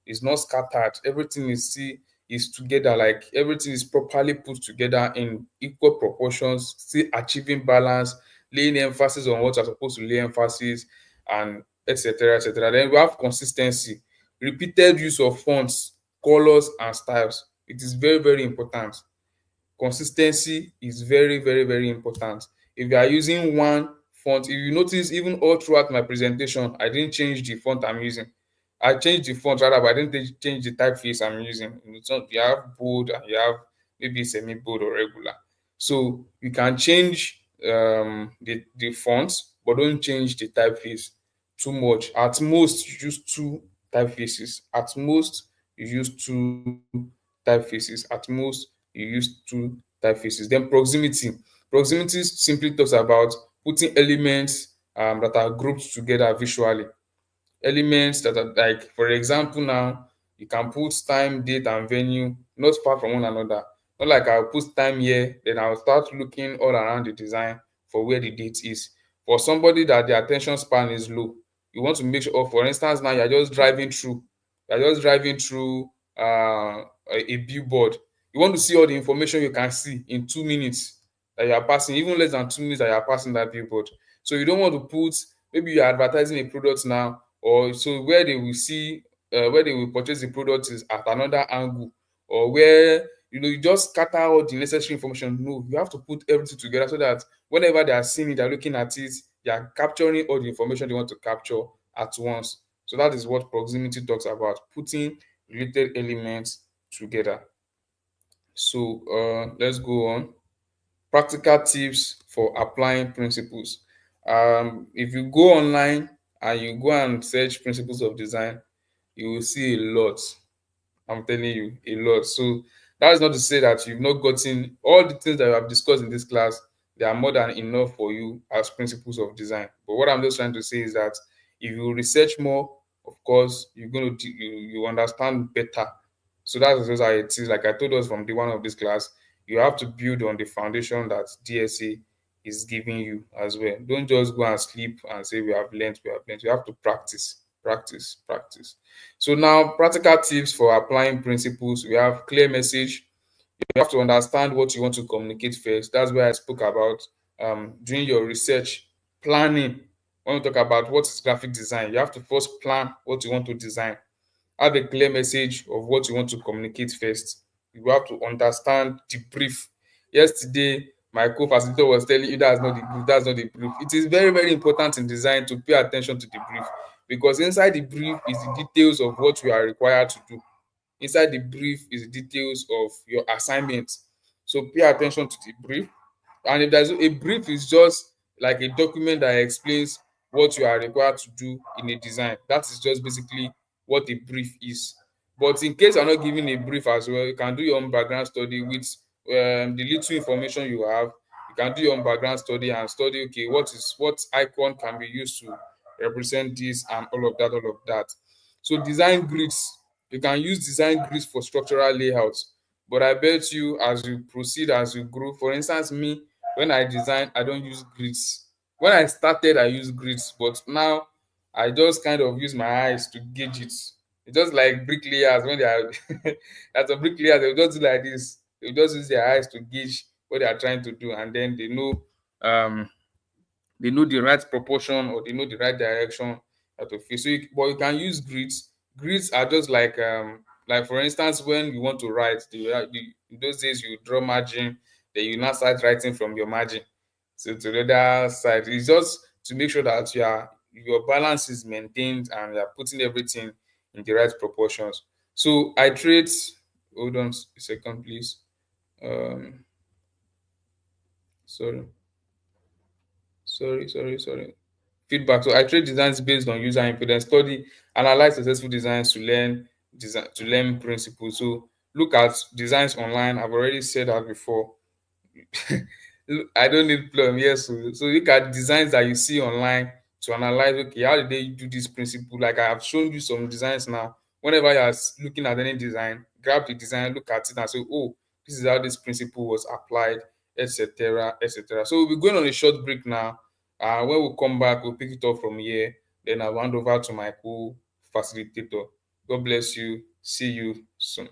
it's not scattered. Everything is still is together, like everything is properly put together in equal proportions, still achieving balance, laying emphasis on what you're supposed to lay emphasis, and etc. etc. Then we have consistency, repeated use of fonts, colors, and styles. It is very, very important. Consistency is very, very, very important. If you are using one font, if you notice, even all throughout my presentation, I didn't change the font I'm using. I changed the font rather, but I didn't change the typeface I'm using. You have bold and you have maybe semi bold or regular. So you can change the font, but don't change the typeface too much. At most, you use two typefaces. At most, you use two typefaces. At most, you use two typefaces. Then proximity. Proximity simply talks about putting elements that are grouped together visually. Elements that are, like, for example, now you can put time, date, and venue not far from one another. Not like I'll put time here, then I'll start looking all around the design for where the date is. For somebody that the attention span is low, you want to make sure, for instance, now you're just driving through a billboard. You want to see all the information you can see in 2 minutes that you are passing, even less than 2 minutes that you are passing that billboard. So you don't want to put, maybe you're advertising a product now, or so where they will see, where they will purchase the product is at another angle, or where you just scatter all the necessary information. No, you have to put everything together so that whenever they are seeing it, they're looking at it, they are capturing all the information they want to capture at once. So that is what proximity talks about, putting related elements together. So let's go on. Practical tips for applying principles. If you go online and you go and search principles of design, you will see a lot. I'm telling you, a lot. So that is not to say that you've not gotten all the things that we have discussed in this class. They are more than enough for you as principles of design. But what I'm just trying to say is that if you research more, of course, you're going to you understand better. So that's just how it is. Like I told us from the one of this class, you have to build on the foundation that DSA is giving you as well. Don't just go and sleep and say we have learned, we have learned. You have to practice, practice, practice. So now, practical tips for applying principles. We have clear message. You have to understand what you want to communicate first. That's where I spoke about doing your research, planning. When we talk about what is graphic design, you have to first plan what you want to design. Have a clear message of what you want to communicate first. You have to understand the brief. Yesterday, my co-facilitator was telling you that's not the brief, that's not the brief. It is very, very important in design to pay attention to the brief, because inside the brief is the details of what you are required to do. Inside the brief is the details of your assignment. So pay attention to the brief. And if there's a brief, is just like a document that explains what you are required to do in a design. That is just basically what a brief is. But in case you're not giving a brief as well, you can do your own background study with the little information you have. You can do your own background study and study, okay, what icon can be used to represent this and all of that, all of that. So design grids, you can use design grids for structural layouts. But I bet you, as you proceed, as you grow, for instance, me, when I design, I don't use grids. When I started, I used grids, but now I just kind of use my eyes to gauge it. It's just like bricklayers when they are as a bricklayer, they'll just do like this. They'll just use their eyes to gauge what they are trying to do, and then um they know the right proportion, or they know the right direction to fit. So but you can use grids. Grids are just like for instance, when you want to write, in those days you draw margin, then you now start writing from your margin. So to the other side, it's just to make sure that your balance is maintained and you're putting everything in the right proportions. So I trade, hold on a second, please. Um, sorry, sorry. Feedback. So I trade designs based on user input and study, analyze successful designs to learn principles. So look at designs online. I've already said that before. I don't need plum. Yes, so look at designs that you see online to analyze. Okay, how did they do this principle? Like I have shown you some designs now. Whenever you are looking at any design, grab the design, look at it, and say, "Oh, this is how this principle was applied," etc., etc. So we'll be going on a short break now. When we come back, we'll pick it up from here. Then I'll hand over to my co-facilitator. God bless you. See you soon.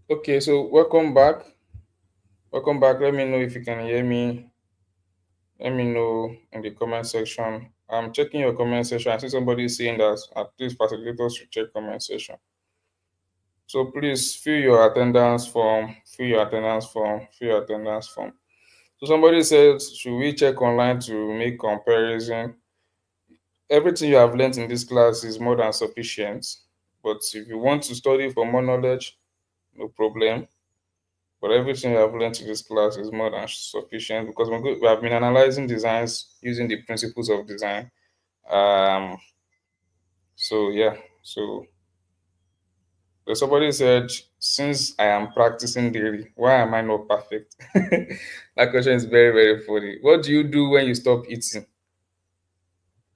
Okay, so welcome back. Welcome back. Let me know if you can hear me. Let me know in the comment section. I'm checking your comment section. I see somebody saying that at least facilitators should check comment section. So please fill your attendance form, fill your attendance form, fill your attendance form. So somebody said, should we check online to make comparison? Everything you have learned in this class is more than sufficient. But if you want to study for more knowledge, no problem. But everything you have learned in this class is more than sufficient because we have been analyzing designs using the principles of design. Um, so yeah, so somebody said, since I am practicing daily, why am I not perfect? That question is very, very funny. What do you do when you stop eating?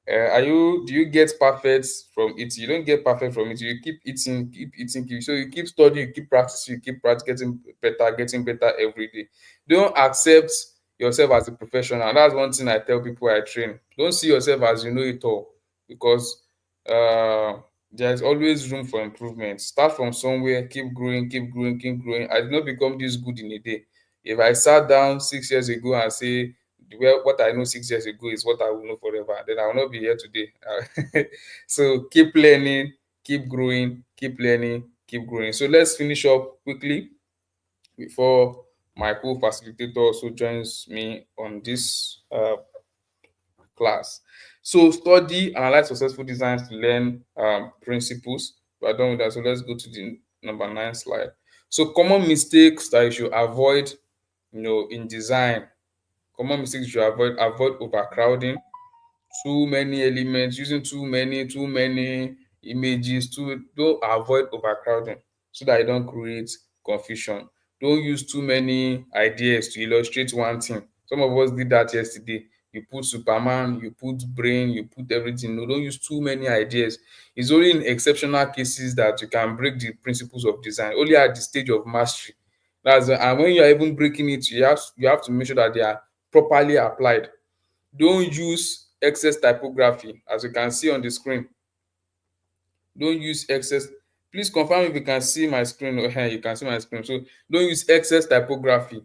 Do you get perfect from eating? You don't get perfect from eating. You keep eating, keep eating, so you keep studying, you keep practicing, you keep getting better every day. Don't accept yourself as a professional. That's one thing I tell people I train. Don't see yourself as you know it all, because uh there's always room for improvement. Start from somewhere, keep growing, keep growing, keep growing. I did not become this good in a day. If I sat down 6 years ago and say, well, what I know 6 years ago is what I will know forever, then I will not be here today. So keep learning, keep growing, keep learning, keep growing. So let's finish up quickly before my co-facilitator also joins me on this class. So study, analyze successful designs to learn principles. We are done with that. So let's go to the number 9 slide. So common mistakes that you should avoid, in design. Common mistakes you should avoid overcrowding, too many elements, using too many images. Don't avoid overcrowding so that you don't create confusion. Don't use too many ideas to illustrate one thing. Some of us did that yesterday. You put Superman, you put brain, you put everything. No, don't use too many ideas. It's only in exceptional cases that you can break the principles of design, only at the stage of mastery. And when you are even breaking it, you have to make sure that they are properly applied. Don't use excess typography, as you can see on the screen. Don't use excess. Please confirm if you can see my screen. You can see my screen. So don't use excess typography.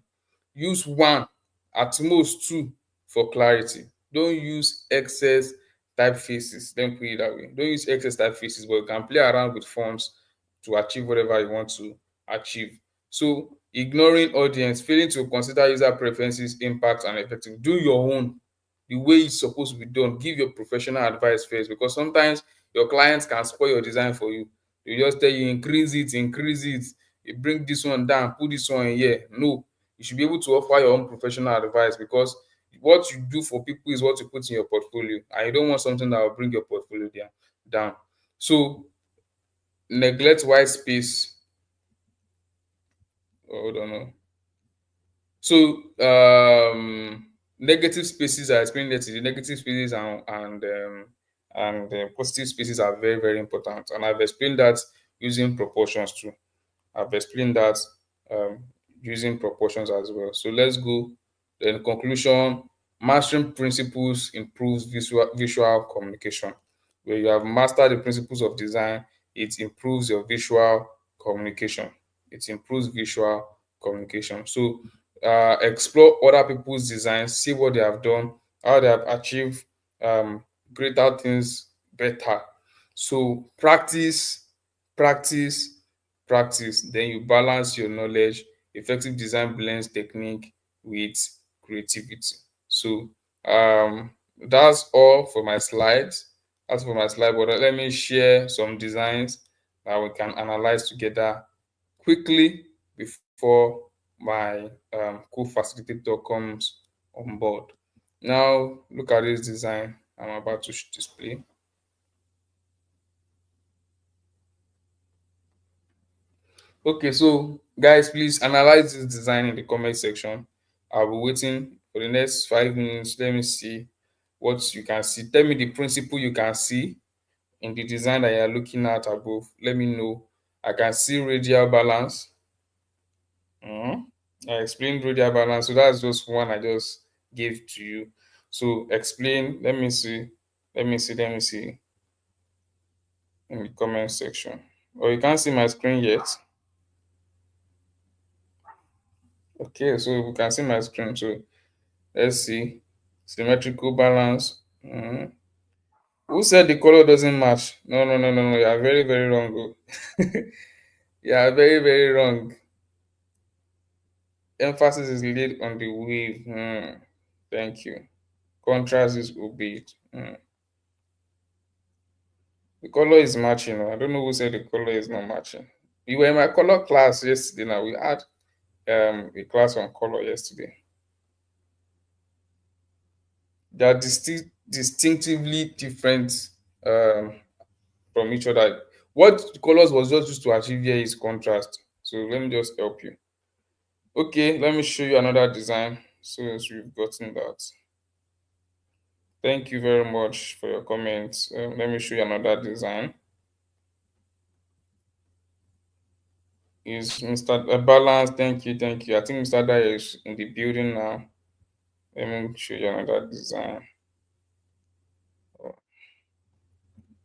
Use one, at most two, for clarity. Don't use excess typefaces. Don't put it that way. Don't use excess typefaces, but you can play around with fonts to achieve whatever you want to achieve. So ignoring audience, failing to consider user preferences, impact, and effective. Do your own the way it's supposed to be done. Give your professional advice first, because sometimes your clients can spoil your design for you. They just tell you increase it, you bring this one down, put this one here. No, you should be able to offer your own professional advice, because what you do for people is what you put in your portfolio, and you don't want something that will bring your portfolio down. So neglect white space. Hold on. No. So negative spaces are explained that the negative spaces and positive spaces are very, very important, and I've explained that using proportions too. I've explained that um, using proportions as well. So let's go. Then conclusion: mastering principles improves visual communication. Where you have mastered the principles of design, it improves your visual communication. It improves visual communication. So explore other people's designs, see what they have done, how they have achieved um, greater things better. So practice, practice. Then you balance your knowledge. Effective design blends technique with creativity. So that's all for my slides. That's for my slide, but let me share some designs that we can analyze together quickly before my co-facilitator comes on board. Now, look at this design I'm about to display. Okay, so guys, please analyze this design in the comment section. I'll be waiting for the next 5 minutes. Let me see what you can see. Tell me the principle you can see in the design that you're looking at above. Let me know. I can see radial balance. I explained radial balance, so that's just one I just gave to you. So explain. Let me see. Let me see in the comment section. Or you can't see my screen yet. Okay, so we can see my screen. So let's see. Symmetrical balance. Who said the color doesn't match? No, no, no, no, no. You are very, very wrong. Oh. You are very, very wrong. Emphasis is laid on the wave. Thank you. Contrast is obeyed. The color is matching. Oh. I don't know who said the color is not matching. You were in my color class yesterday. Now we had a class on color yesterday. They are distinctively different um, from each other. What colors was just used to achieve here is contrast. So let me just help you. Okay, let me show you another design. So as we've gotten that. Thank you very much for your comments. Let me show you another design. Is Mr. Balance? Thank you, thank you. I think Mr. Dyer is in the building now. Let me show you another design.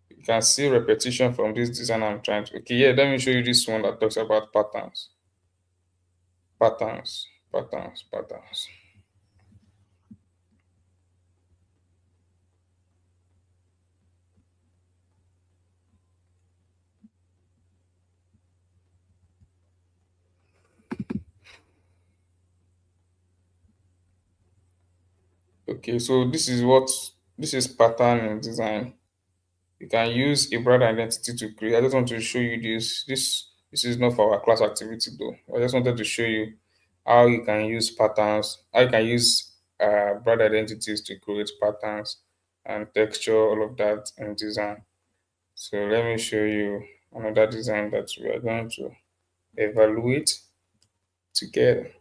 You can see repetition from this design I'm trying to. Okay, yeah, let me show you this one that talks about patterns. Patterns, patterns, patterns. Okay, so this is pattern in design. You can use a brand identity to create. I just want to show you this. This is not for our class activity though. I just wanted to show you how you can use patterns, how you can use brand identities to create patterns and texture, all of that in design. So let me show you another design that we are going to evaluate together.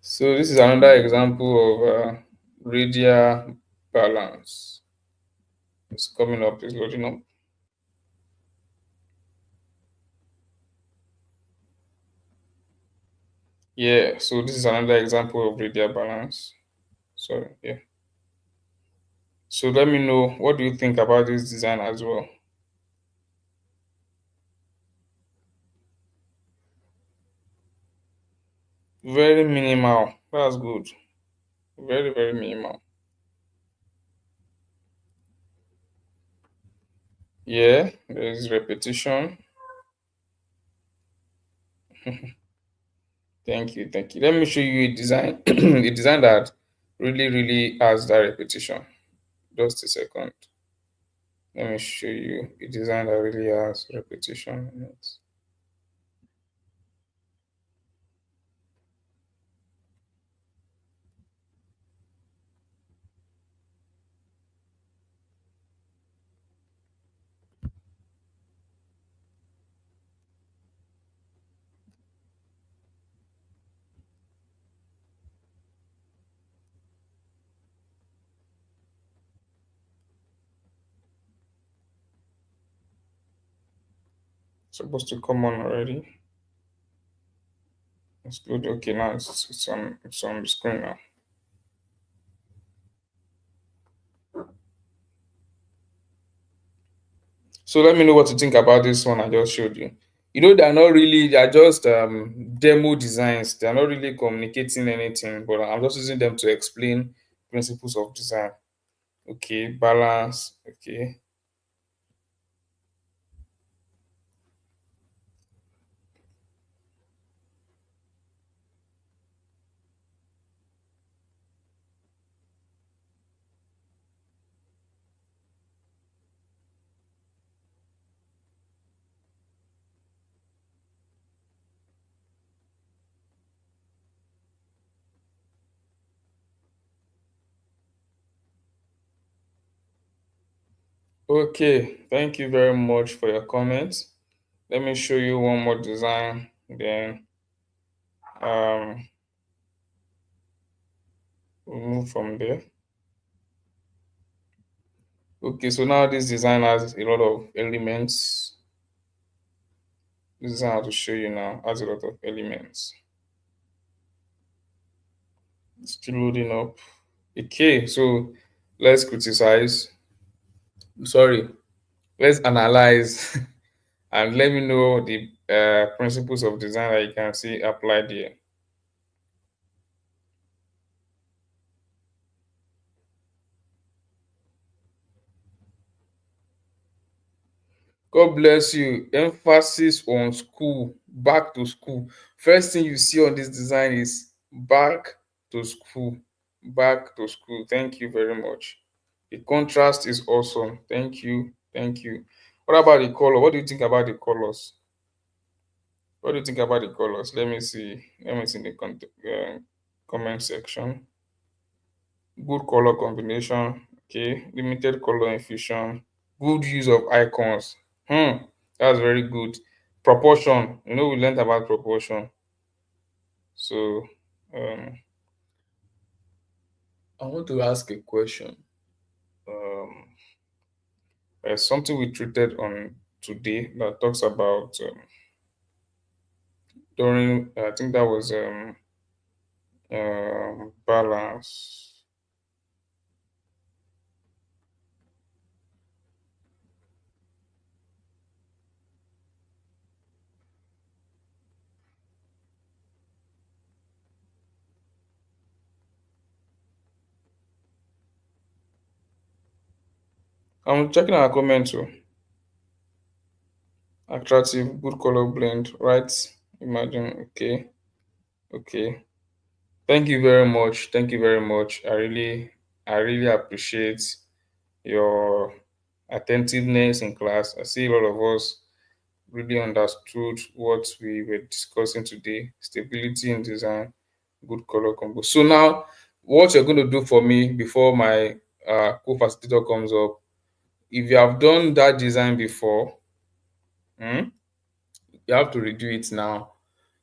So this is another example of radial balance. It's coming up, it's loading up. Yeah, so this is another example of radial balance. So yeah. So let me know, what do you think about this design as well? Very minimal. That's good. Very, very minimal. Yeah, there is repetition. Thank you, thank you. Let me show you a design, a design that really, really has that repetition. Just a second. Let me show you a design that really has repetition in it. It's supposed to come on already. It's good. Okay, now it's on the screen now. So let me know what you think about this one I just showed you. You know, they're not really, they're just demo designs. They're not really communicating anything, but I'm just using them to explain principles of design. Okay, balance. Okay. Okay, thank you very much for your comments. Let me show you one more design, then um, we'll move from there. Okay, so now this design has a lot of elements. This is how to show you now, has a lot of elements. Still loading up. Okay, so let's criticize. Sorry, let's analyze. and let me know the principles of design that you can see applied here. God bless you. Emphasis on school, back to school. First thing you see on this design is back to school, back to school. Thank you very much. The contrast is awesome. Thank you, thank you. What about the color? What do you think about the colors? What do you think about the colors? Let me see. Let me see in the comment section. Good color combination. Okay, limited color infusion. Good use of icons. That's very good. Proportion. We learned about proportion. So, um, I want to ask a question. Um, there's something we treated on today that talks about during. I think that was balance. I'm checking our comment too. Attractive, good color blend, right? Imagine. Okay, okay. Thank you very much. Thank you very much. I really appreciate your attentiveness in class. I see a lot of us really understood what we were discussing today. Stability in design, good color combo. So now, what you're going to do for me before my co-facilitator comes up, if you have done that design before, hmm, you have to redo it now.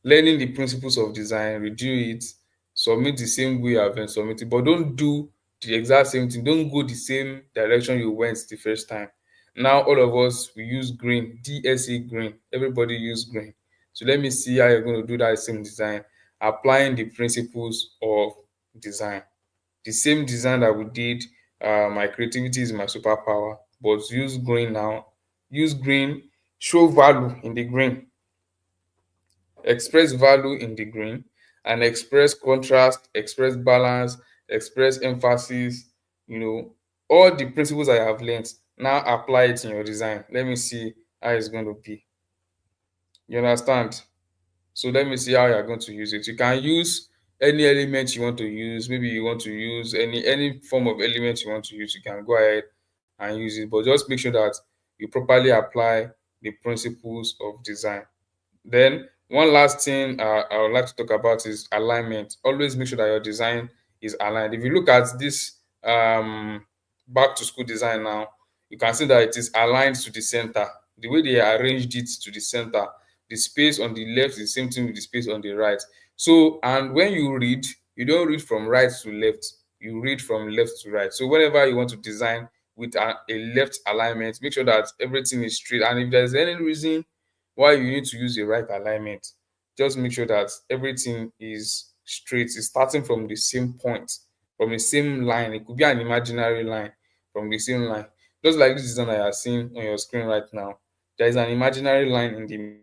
Learning the principles of design, redo it, submit the same way I've been submitting, but don't do the exact same thing. Don't go the same direction you went the first time. Now all of us we use green, DSE green. Everybody use green. So let me see how you're going to do that same design, applying the principles of design. The same design that we did, my creativity is my superpower, but use green now. Use green, show value in the green, express value in the green, and express contrast, express balance, express emphasis, all the principles I have learned. Now apply it in your design. Let me see how it's going to be. You understand? So let me see how you're going to use it. You can use any element you want to use. Maybe you want to use any form of element you want to use. You can go ahead and use it, but just make sure that you properly apply the principles of design. Then one last thing I would like to talk about is alignment. Always make sure that your design is aligned. If you look at this back to school design now, you can see that it is aligned to the center. The way they arranged it to the center, the space on the left is the same thing with the space on the right. So, and when you read, you don't read from right to left, you read from left to right. So whenever you want to design with a left alignment, make sure that everything is straight. And if there's any reason why you need to use the right alignment, just make sure that everything is straight. It's starting from the same point, from the same line. It could be an imaginary line from the same line. Just like this design that you are seeing on your screen right now. There is an imaginary line in the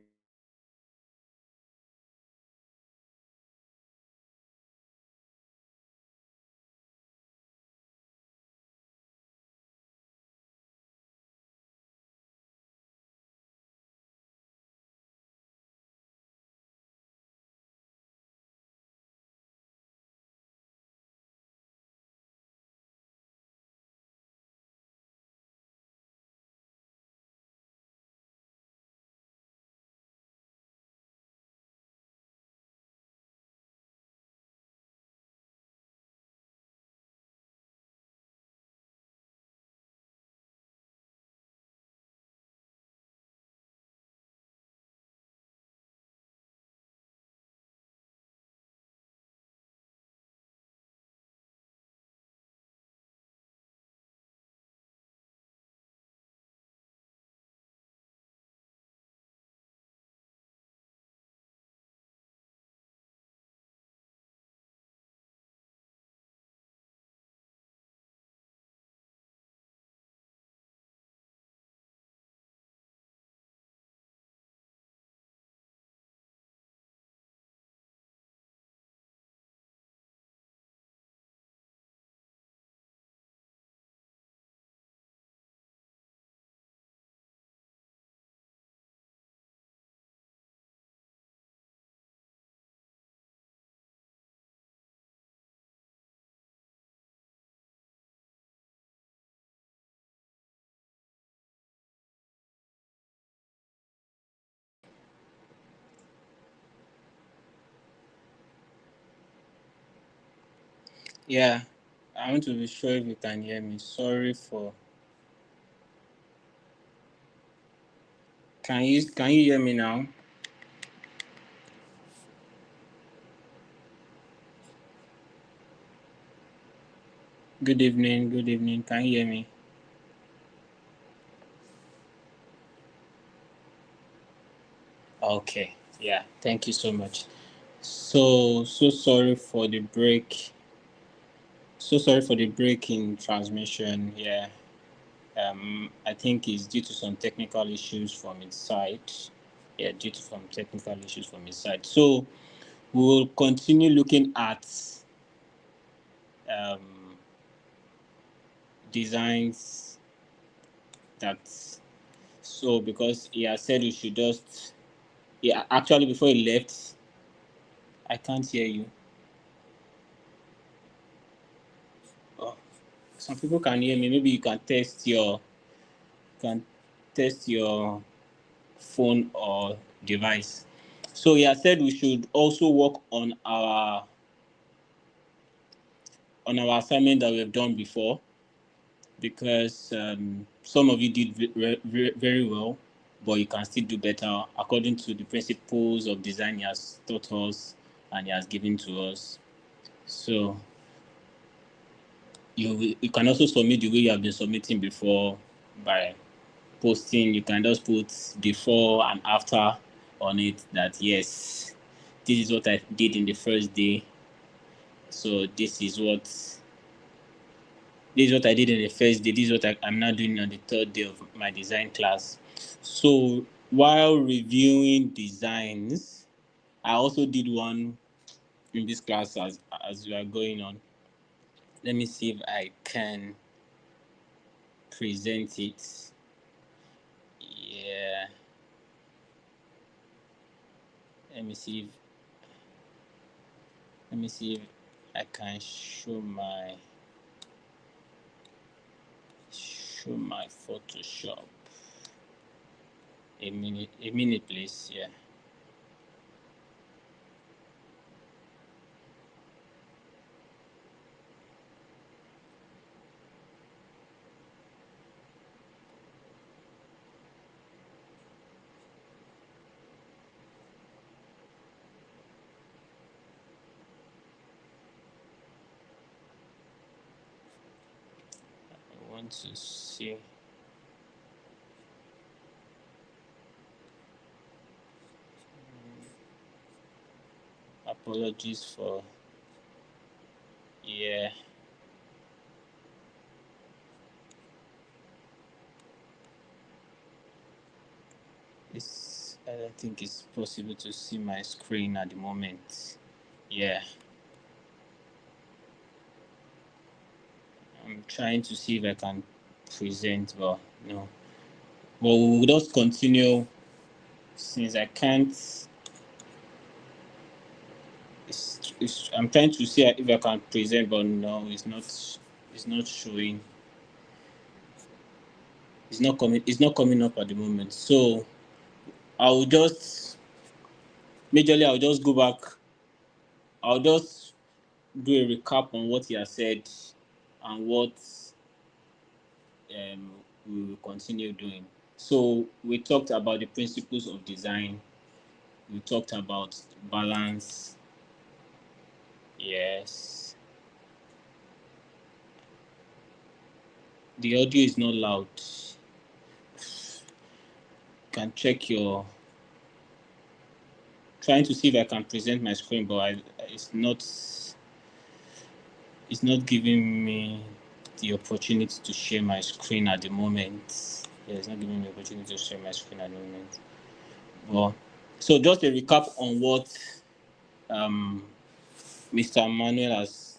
Yeah, I want to be sure if you can hear me. Sorry for. Can you hear me now? Good evening. Good evening. Can you hear me? Okay. Yeah. Thank you so much. So sorry for the break. So sorry for the break in transmission. Yeah. I think it's due to some technical issues from its side. Yeah, due to some technical issues from its side. So we will continue looking at um, designs that. So because he has said we should just. Yeah, actually, before he left, I can't hear you. Oh, some people can hear me. Maybe you can test your phone or device. So he has said we should also work on our assignment that we have done before, because some of you did very well, but you can still do better according to the principles of design he has taught us and he has given to us. So you can also submit the way you have been submitting before by posting. You can just put before and after on it, that yes, this is what I did in the first day, so this is what I did in the first day. This is what I'm now doing on the third day of my design class. So while reviewing designs, I also did one in this class as we are going on. Let me see if I can present it. Yeah. Let me see if I can show my Photoshop. A minute, please. Yeah. I want to see. Apologies for. Yeah. I don't think it's possible to see my screen at the moment. Yeah. I'm trying to see if I can present, but no. But we'll just continue since I can't. I'm trying to see if I can present, but no, it's not. It's not showing. It's not coming. It's not coming up at the moment. So I'll just majorly. I'll just go back. I'll just do a recap on what he has said and what um, we will continue doing. So we talked about the principles of design. We talked about balance. Yes. The audio is not loud. You can check your. Trying to see if I can present my screen, but it's not. It's not giving me the opportunity to share my screen at the moment. Yeah, it's not giving me the opportunity to share my screen at the moment. Well, so just a recap on what Mr. Manuel has.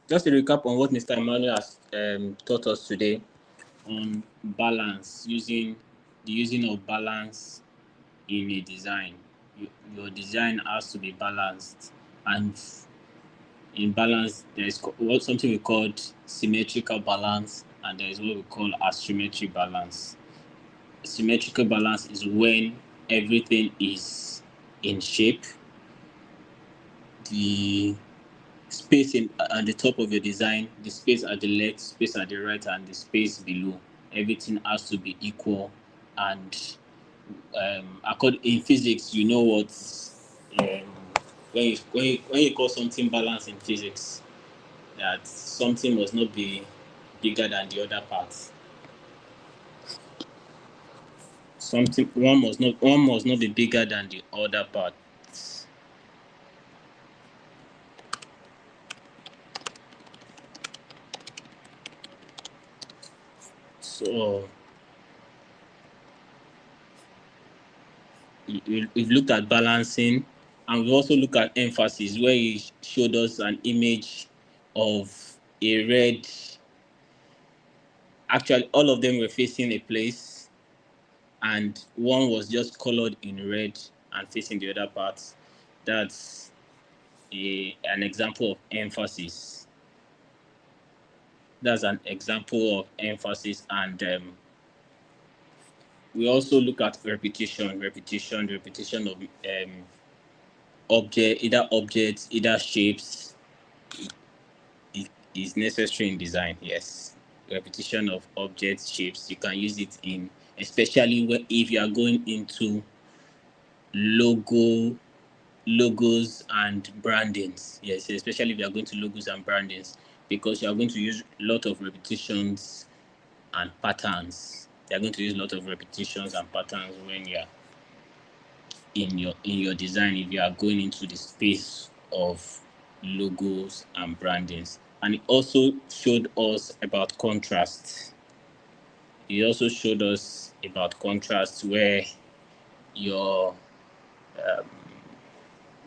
Just a recap on what Mr. Emmanuel has taught us today on balance, using the using of balance in a design. Your design has to be balanced, and in balance, there is something we call symmetrical balance, and there is what we call asymmetric balance. Symmetrical balance is when everything is in shape, the space at the top of your design, the space at the left, space at the right, and the space below. Everything has to be equal. And according in physics, you know what when you call something balance in physics, that something must not be bigger than the other part. Something one must not be bigger than the other part. So we've looked at balancing, and we also look at emphasis, where he showed us an image of a red. Actually, all of them were facing a place, and one was just colored in red and facing the other part. That's an example of emphasis. That's an example of emphasis. And we also look at repetition of objects, either shapes. It is necessary in design. Yes, repetition of objects, shapes. You can use it in, especially if you are going into logos and brandings. Yes, especially if you are going to logos and brandings, because you are going to use a lot of repetitions and patterns. You are going to use a lot of repetitions and patterns when you are in your design, if you are going into the space of logos and brandings. And it also showed us about contrast. It also showed us about contrast, where your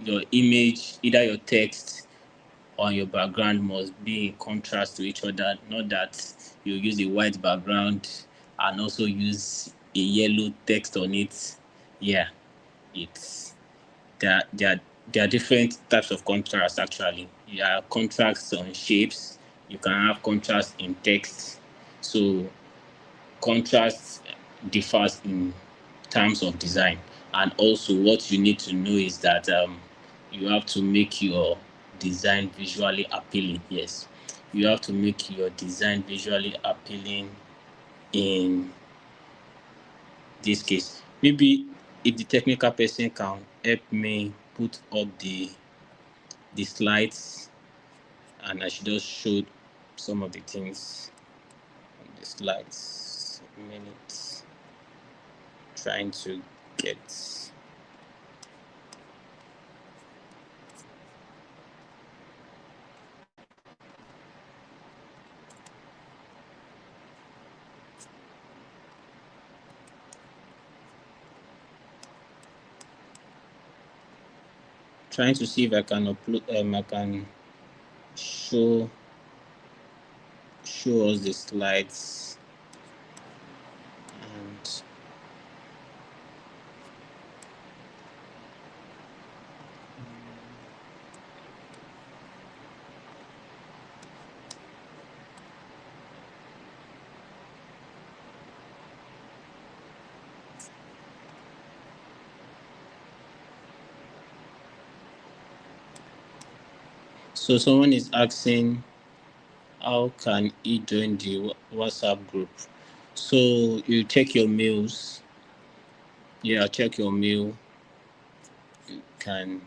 your image, either your text or your background, must be in contrast to each other. Not that you use a white background and also use a yellow text on it. Yeah, it's there are different types of contrast. Actually, you have contrasts on shapes, you can have contrast in text. So contrast differs in terms of design. And also, what you need to know is that you have to make your design visually appealing. Yes, you have to make your design visually appealing in this case. Maybe if the technical person can help me put up the slides, and I should just show some of the things on the slides. A minute, trying to get trying to see if I can upload I can show us the slides. And so someone is asking, how can he join the WhatsApp group? So you check your mails. Yeah, check your mail. You can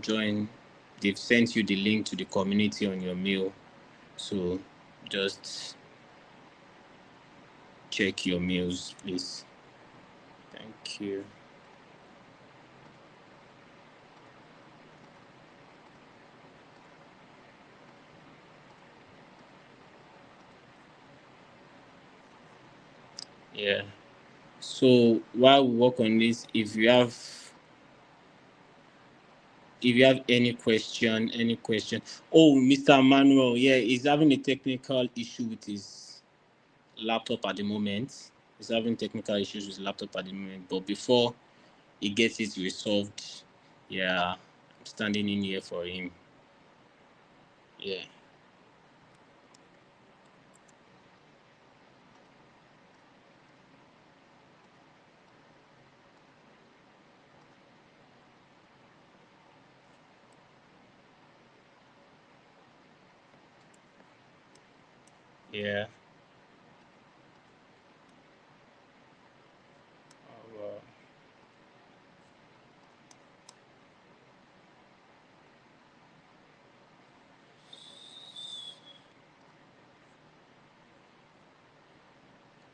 join. They've sent you the link to the community on your mail. So just check your mails, please. Thank you. Yeah. So while we work on this, if you have any question, Oh, Mr. Manuel, yeah, he's having a technical issue with his laptop at the moment. He's having technical issues with his laptop at the moment. But before he gets it resolved, yeah, I'm standing in here for him. Yeah. Yeah. Wow.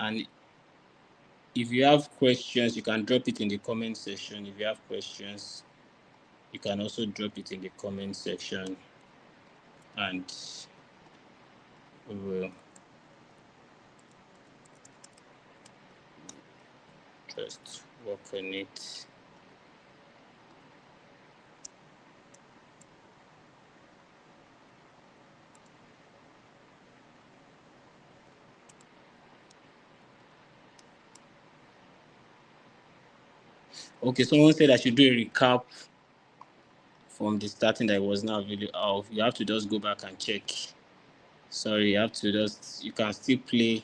And if you have questions, you can drop it in the comment section. If you have questions, you can also drop it in the comment section, and we will just work on it. Okay, someone said I should do a recap from the starting that was not really off. You have to just go back and check. Sorry, you have to just, you can still play.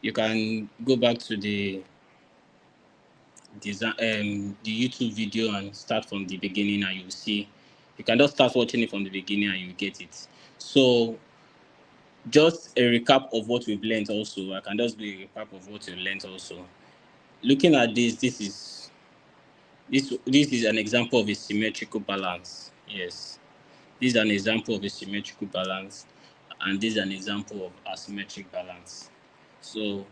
You can go back to the design, the YouTube video and start from the beginning, and you'll see. You can just start watching it from the beginning and you get it. So just a recap of what we've learned also. I can just do a recap of what we've learned also. Looking at this is an example of a symmetrical balance. Yes. This is an example of a symmetrical balance, and this is an example of asymmetric balance. So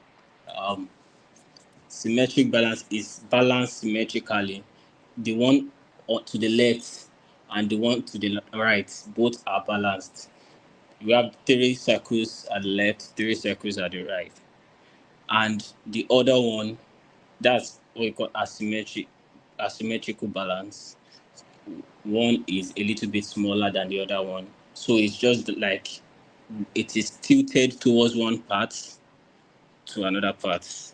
symmetric balance is balanced symmetrically. The one to the left and the one to the right, both are balanced. We have 3 circles at the left, 3 circles at the right. And the other one, that's what we call asymmetrical balance. One is a little bit smaller than the other one. So it's just like it is tilted towards one part to another part.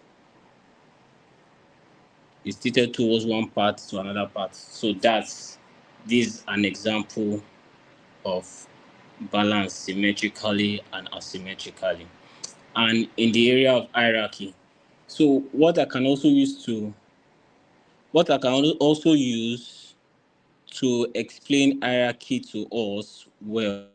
It's tilted towards one part to another part. So this is an example of balance symmetrically and asymmetrically. And in the area of hierarchy, so what I can also use to explain hierarchy to us well.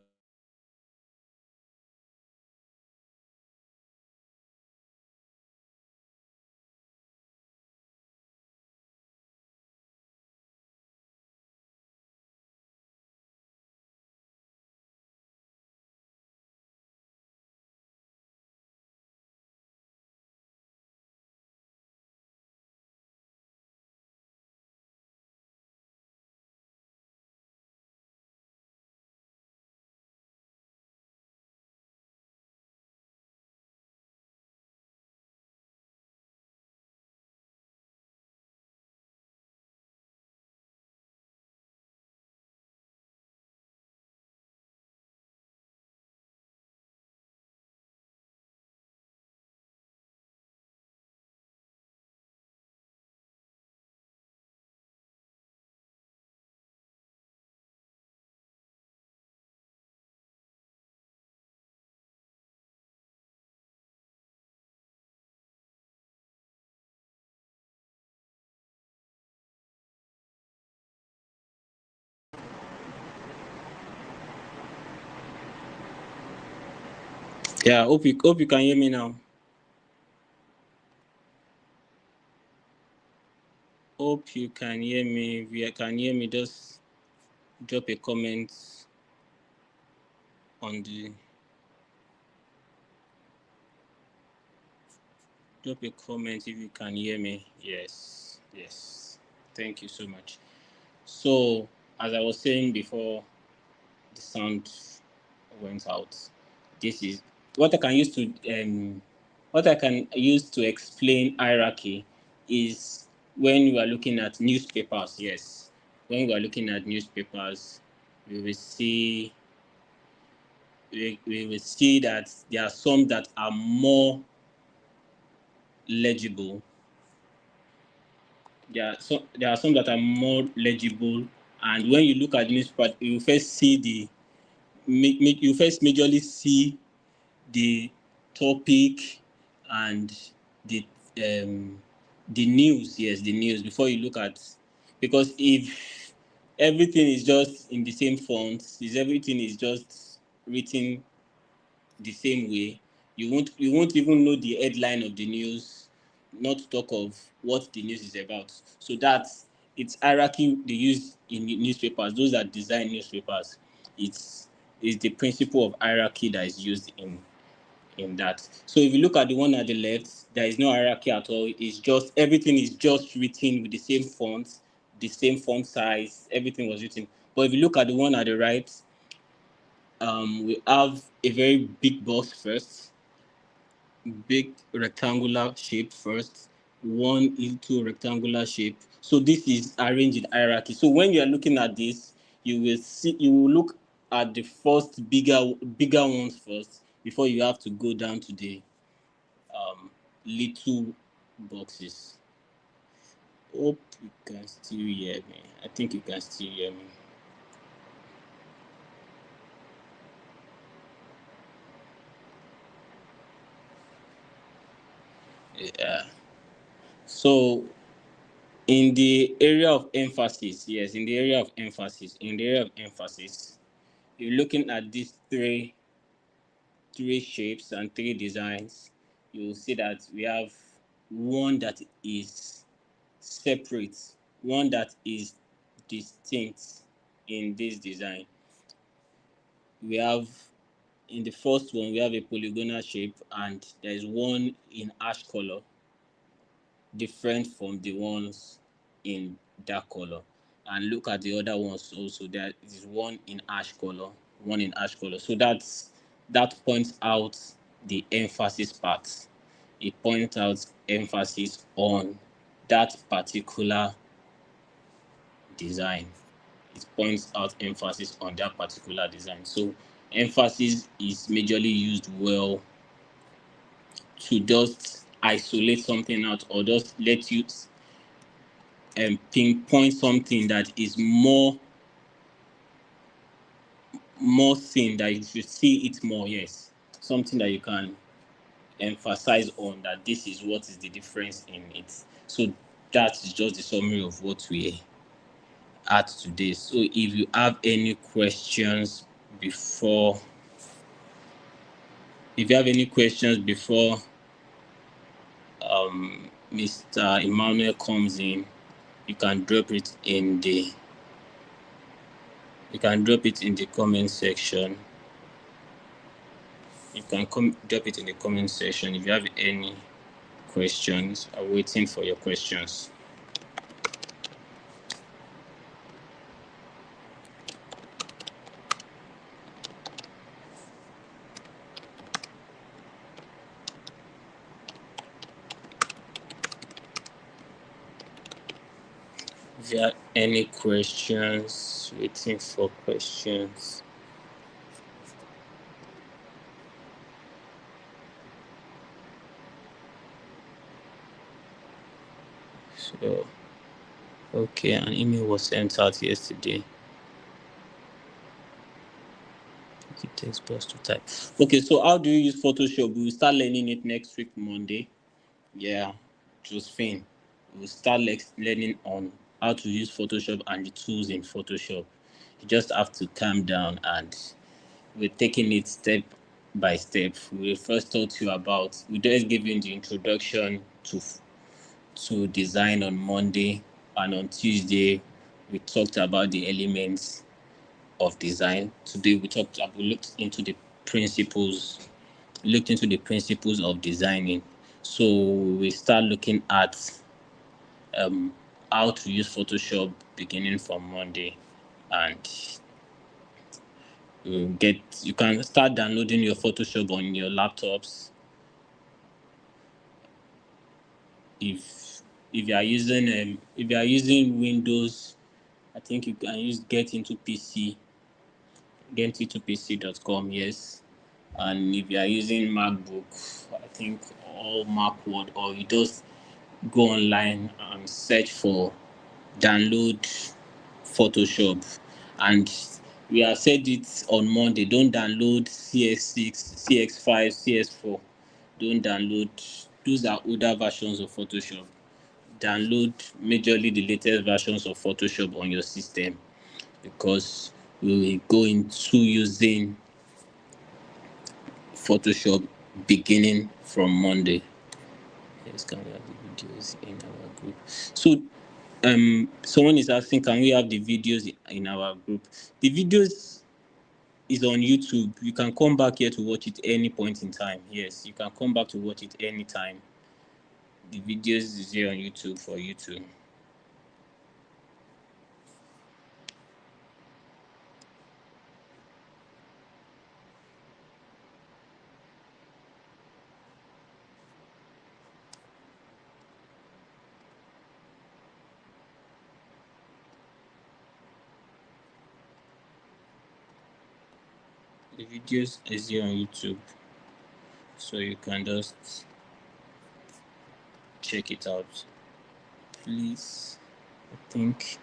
Yeah, hope you can hear me now. Hope you can hear me. If you can hear me, just drop a comment on the drop a comment if you can hear me. Yes. Thank you so much. So as I was saying before the sound went out, this is what I can use to explain hierarchy is when we are looking at newspapers. Yes, when we are looking at newspapers, we will see that there are some that are more legible. There are some that are more legible, and when you look at newspaper, you first majorly see the topic and the news. Yes, the news before you look at, because if everything is just in the same font, if everything is just written the same way. You won't even know the headline of the news, not to talk of what the news is about. So that's it's hierarchy they use in newspapers. Those that design newspapers, it's the principle of hierarchy that is used in that. So if you look at the one at the left, there is no hierarchy at all. It's just everything is just written with the same font, the same font size. Everything was written. But if you look at the one at the right, we have a very big box first, big rectangular shape first, one into rectangular shape. So this is arranged in hierarchy. So when you are looking at this, you will look at the first bigger ones first before you have to go down to the little boxes. Hope you can still hear me. I think you can still hear me. Yeah. So in the area of emphasis, yes, in the area of emphasis, you're looking at these three shapes and three designs. You'll see that we have one that is separate, one that is distinct in this design. We have in the first one we have a polygonal shape, and there is one in ash color, different from the ones in dark color. And look at the other ones also. There is one in ash color, one in ash color. So that points out the emphasis part. It points out emphasis on that particular design. It points out emphasis on that particular design. So emphasis is majorly used well to just isolate something out, or just let you pinpoint something that is more seen, that you should see it more. Yes, something that you can emphasize on, that this is what is the difference in it. So that is just the summary of what we had today. So if you have any questions before Mr. Emmanuel comes in, you can drop it in the comment section. You can drop it in the comment section if you have any questions. I'm waiting for your questions. If you have any questions, waiting for questions. So, okay, an email was sent out yesterday. It takes plus to type. Okay, so how do you use Photoshop? We will start learning it next week, Monday. Yeah, Josephine. We'll start learning on how to use Photoshop and the tools in Photoshop. You just have to calm down, and we're taking it step by step. We first taught you about, we just gave you the introduction to design on Monday, and on Tuesday we talked about the elements of design. Today we looked into the principles of designing. So we start looking at how to use Photoshop beginning from Monday, and you can start downloading your Photoshop on your laptops. If you are using Windows, I think you can use getintopc.com. Yes. And if you are using MacBook, I think all Mac Word, or you just go online and search for download Photoshop. And we have said it on Monday, don't download CS6, CX5, CS4. Don't download, those are older versions of Photoshop. Download majorly the latest versions of Photoshop on your system, because we will go into using Photoshop beginning from Monday. Yes, can we have the videos in our group? So someone is asking, can we have the videos in our group? The videos is on YouTube. You can come back here to watch it any point in time. Yes, you can come back to watch it anytime. The videos is here on YouTube for you to. The videos is here on YouTube, so you can just check it out, please. I think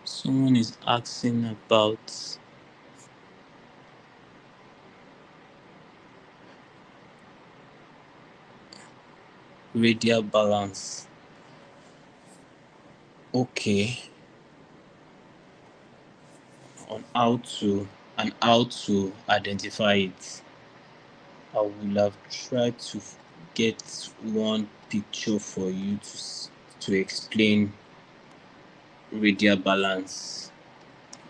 someone is asking about radial balance. Okay, on how to identify it. I will have tried to get one picture for you to explain radial balance.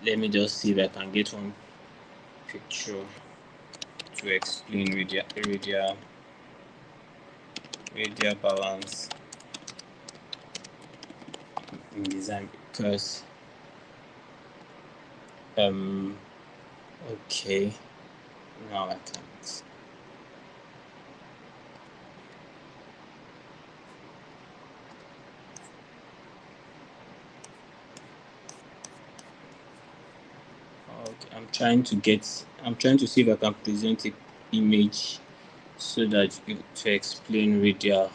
Let me just see if I can get one picture to explain radial balance in design, because okay, now I can't. Okay, I'm trying to see if I can present an image so that to explain radial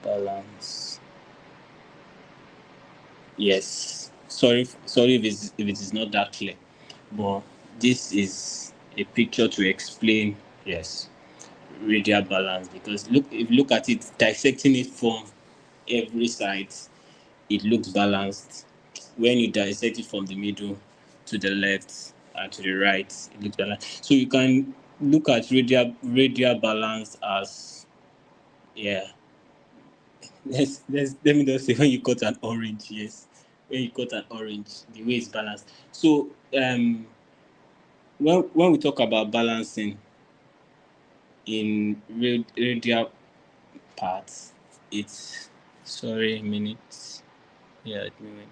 balance. Yes, sorry if it is not that clear, but this is a picture to explain, yes, radial balance, because if you look at it, dissecting it from every side, it looks balanced. When you dissect it from the middle to the left and to the right, it looks balanced. So you can look at radial balance as, yeah. Let me just say, when you cut an orange, yes, when you cut an orange, the way it's balanced. So when we talk about balancing in radial parts, it's, sorry, a minute. Yeah, a minute.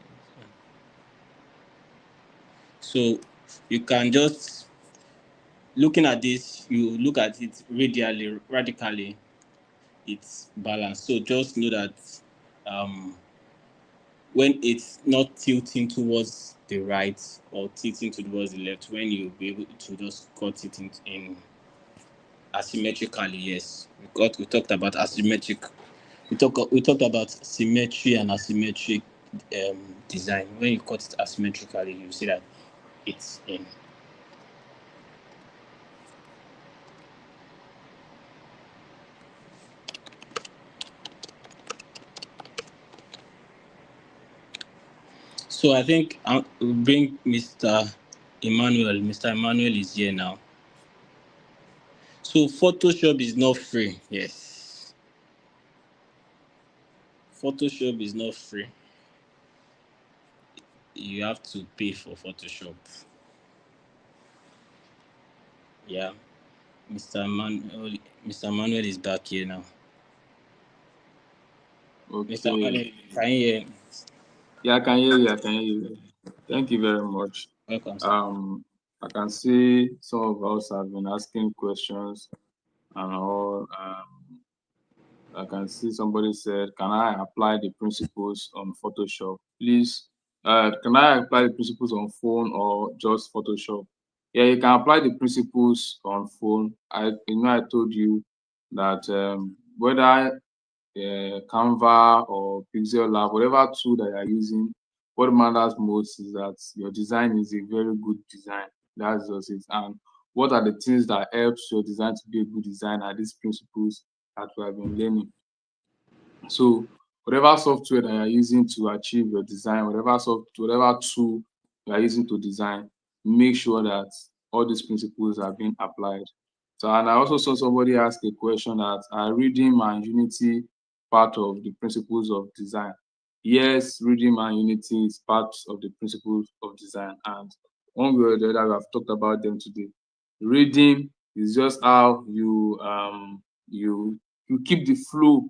So you can just, looking at this, you look at it radically, it's balanced. So just know that when it's not tilting towards the right or tilting towards the left, when you'll be able to just cut it in asymmetrically, yes. We talked about asymmetric. We talked about symmetry and asymmetric design. When you cut it asymmetrically, you see that it's in. So I think I'll bring Mr. Emmanuel. Mr. Emmanuel is here now. So Photoshop is not free. Yes. Photoshop is not free. You have to pay for Photoshop. Yeah. Mr. Emmanuel is back here now. Okay. Mr. Emmanuel, can you hear? Yeah, I can hear you. I can hear you. Thank you very much. Welcome, sir. I can see some of us have been asking questions and all. I can see somebody said, "Can I apply the principles on Photoshop, please? Can I apply the principles on phone or just Photoshop?" Yeah, you can apply the principles on phone. I told you that whether Canva or Pixel Lab, whatever tool that you're using, what matters most is that your design is a very good design. That's just it. And what are the things that helps your design to be a good design are these principles that we have been learning. So whatever software that you're using to achieve your design, whatever tool you are using to design, make sure that all these principles are being applied. So, and I also saw somebody ask a question that are reading and unity part of the principles of design. Yes, reading and unity is part of the principles of design, and one way or the other, we have talked about them today. Reading is just how you keep the flow.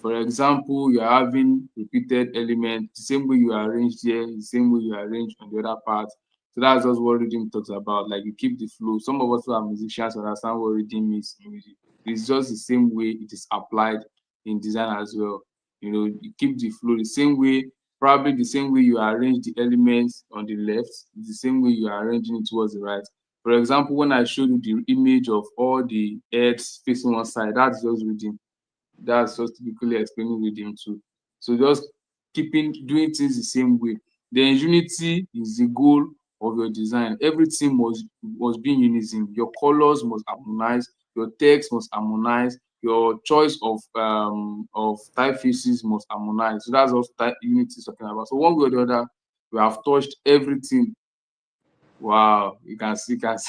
For example, you are having repeated elements, the same way you arrange here, the same way you arrange on the other part. So that's just what reading talks about. Like you keep the flow. Some of us who are musicians understand what reading means in music. It's just the same way it is applied in design as well. You know, you keep the flow the same way, probably the same way you arrange the elements on the left, the same way you are arranging it towards the right. For example, when I showed you the image of all the heads facing one side, that's just reading. That's just typically explaining reading too. So just doing things the same way. Then unity is the goal of your design. Everything must be in unison. Your colors must harmonize, your text must harmonize, your choice of typefaces must harmonize. So that's what unity is talking about. So one way or the other, we have touched everything. Wow, you can see. This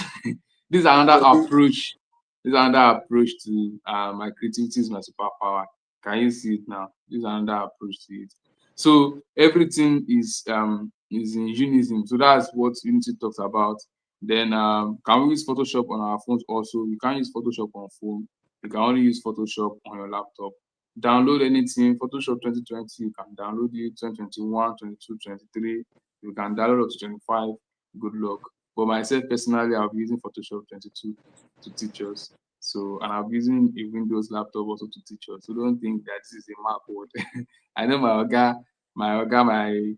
is another approach. This is another approach to my creativity is my superpower. Can you see it now? This is another approach to it. So everything is in unison. So that's what Unity talks about. Then can we use Photoshop on our phones also? You can't use Photoshop on phone. You can only use Photoshop on your laptop. Download anything, Photoshop 2020, you can download it, 2021, 22, 23. You can download up to 25. Good luck. But myself personally, I'll be using Photoshop 22 to teach us. So, and I'll be using a Windows laptop also to teach us. So don't think that this is a Mac word. I know my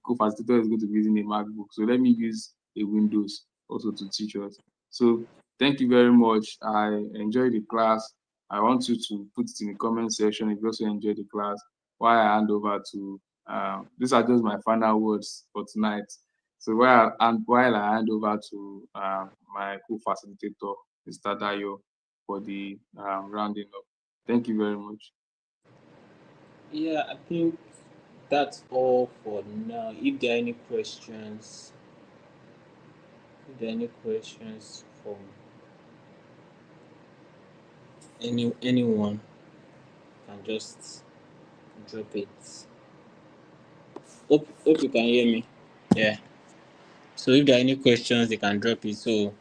co-facilitator is going to be using a MacBook. So let me use a Windows also to teach us. So thank you very much. I enjoyed the class. I want you to put it in the comment section if you also enjoyed the class. While I hand over to, these are just my final words for tonight. So while I hand over to my co-facilitator, Mr. Dayo, for the rounding up. Thank you very much. Yeah, I think that's all for now. If there are any questions, from anyone, can just drop it. Hope you can hear me. Yeah. So if there are any questions, they can drop it. So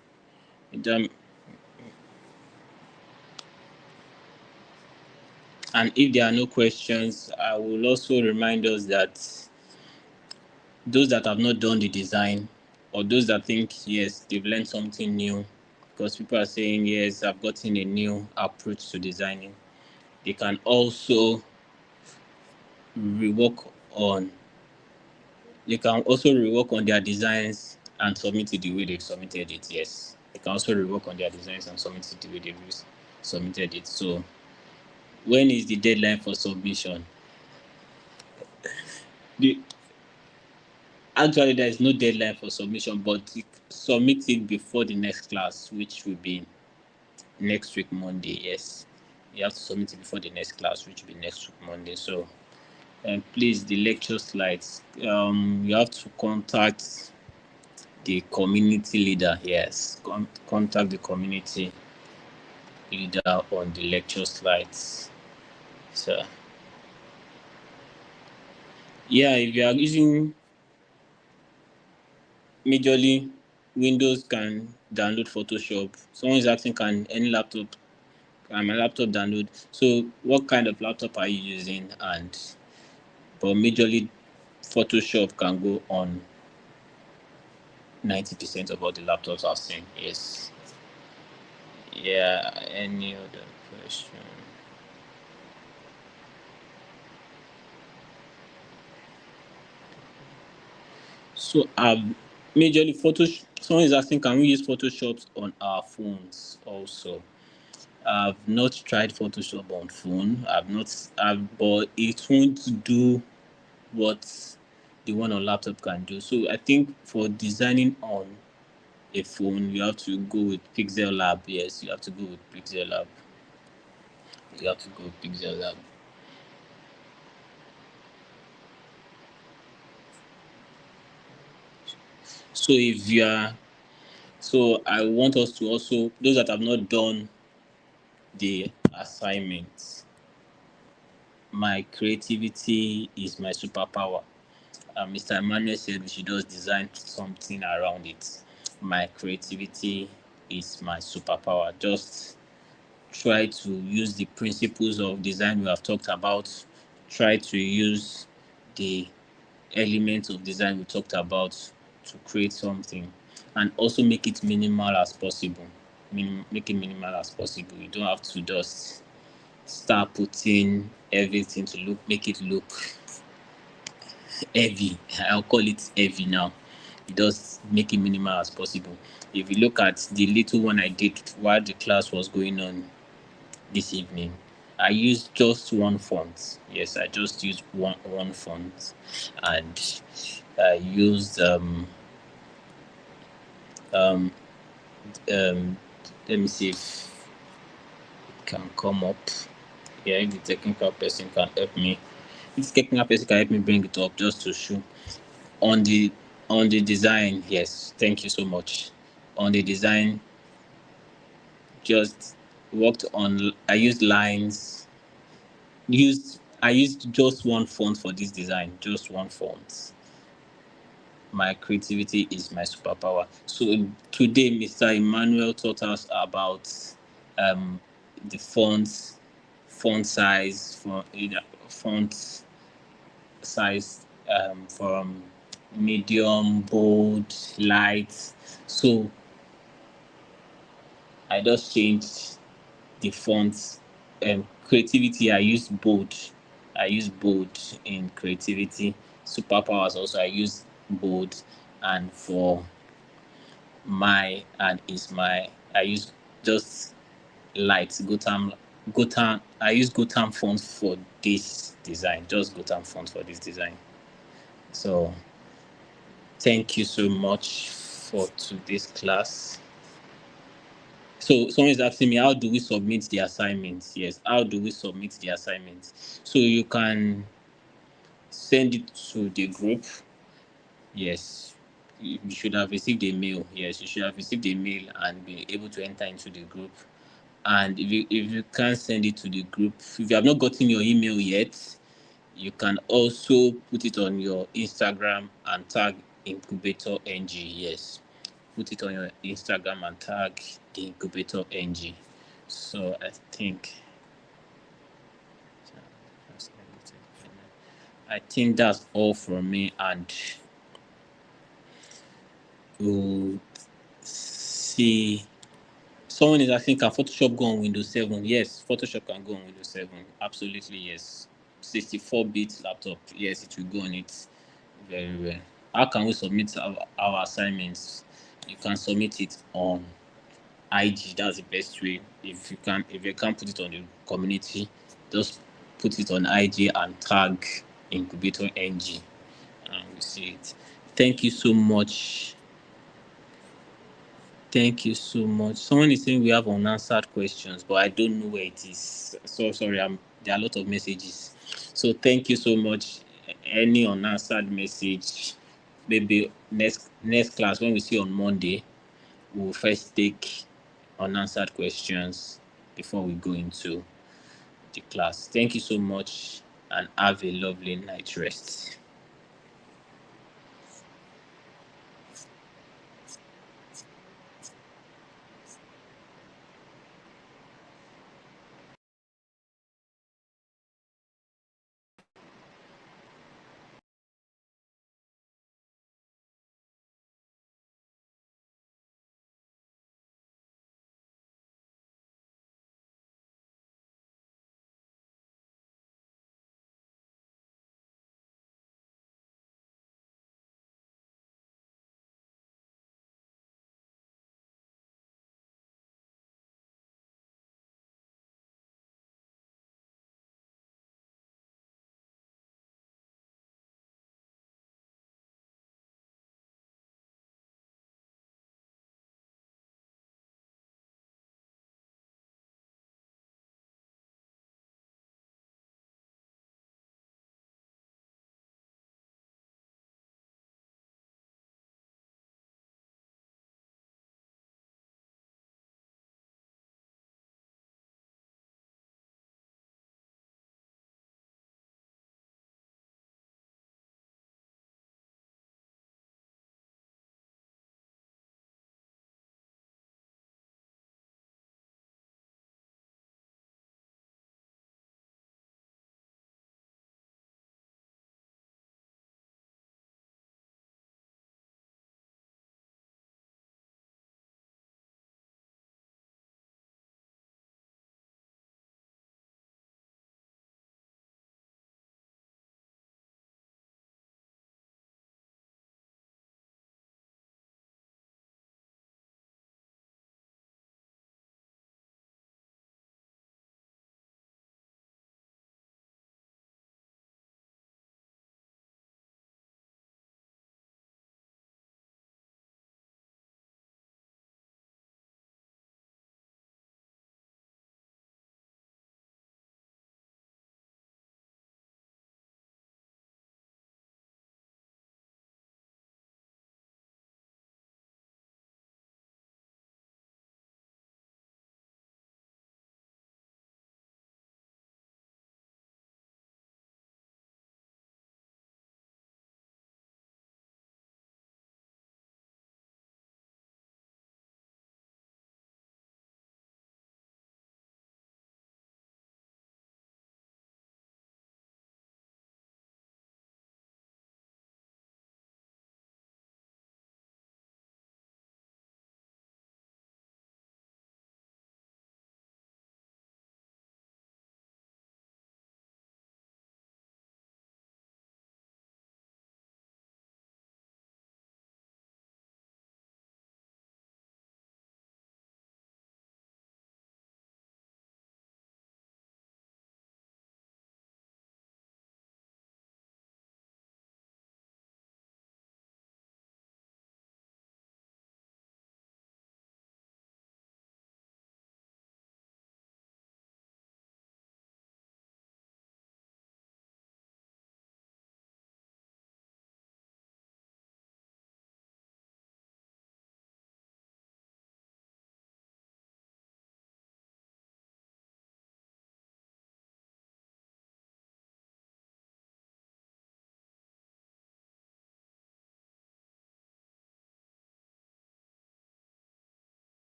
and if there are no questions, I will also remind us that those that have not done the design, or those that think yes they've learned something new, because people are saying yes I've gotten a new approach to designing, they can also rework on their designs and submit it the way they've submitted it. Yes, they can also rework on their designs and submit it the way they've submitted it. So when is the deadline for submission? Actually, there is no deadline for submission, but submit it before the next class, which will be next week Monday. Yes, you have to submit it before the next class, which will be next week Monday. So please, the lecture slides, you have to contact the community leader. Yes, contact the community leader on the lecture slides. So yeah, if you are using majorly Windows, can download Photoshop. Someone is asking, can my laptop download? So what kind of laptop are you using? But majorly Photoshop can go on 90% of all the laptops I've seen. Yes. Yeah. Any other question? So majorly Photoshop. Someone is asking, can we use Photoshop on our phones also? I've not tried Photoshop on phone. But it won't do what the one on laptop can do. So I think for designing on a phone, you have to go with Pixel Lab. Yes, you have to go with Pixel Lab. You have to go Pixel Lab. So if you are, so I want us to also, those that have not done the assignments, my creativity is my superpower. Mr. Emmanuel said we should just design something around it. My creativity is my superpower. Just try to use the principles of design we have talked about. Try to use the elements of design we talked about to create something, and also make it minimal as possible. Make it minimal as possible. You don't have to just start putting everything to make it look heavy. I'll call it heavy now. Just make it minimal as possible. If you look at the little one I did while the class was going on this evening, I used just one font. Yes, I just used one font, and I used um let me see if it can come up. Yeah, if the technical person can help me. If the technical person can help me bring it up just to show on the design. Yes, thank you so much. On the design, just worked on. I used lines. I used just one font for this design. Just one font. My creativity is my superpower. So today, Mr. Emmanuel taught us about um, the font size, font size from medium, bold, light. So I just changed the fonts. Creativity, I use bold. I use bold in creativity. Superpowers also I use bold, and for my and is my I use just light Gotham. I use Gotham font for this design. Just Gotham font for this design. So thank you so much for today's class. So someone is asking me, how do we submit the assignments? Yes, how do we submit the assignments? So you can send it to the group. Yes, you should have received a mail. Yes, you should have received a mail and be able to enter into the group. And if you can't send it to the group, if you have not gotten your email yet, you can also put it on your Instagram and tag Incubator NG. Yes, put it on your Instagram and tag the Incubator NG. So I think that's all from me, and we'll see. Someone is asking, can Photoshop go on Windows 7? Yes, Photoshop can go on Windows 7. Absolutely, yes. 64-bit laptop. Yes, it will go on it very well. How can we submit our assignments? You can submit it on IG. That's the best way. If you can't put it on the community, just put it on IG and tag Incubator NG, and we see it. Thank you so much. Thank you so much. Someone is saying we have unanswered questions, but I don't know where it is. So sorry, there are a lot of messages. So thank you so much. Any unanswered message, maybe next class when we see on Monday, we'll first take unanswered questions before we go into the class. Thank you so much, and have a lovely night rest.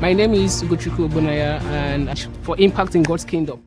My name is Ugochukwu Obunaya, and for Impacting God's Kingdom.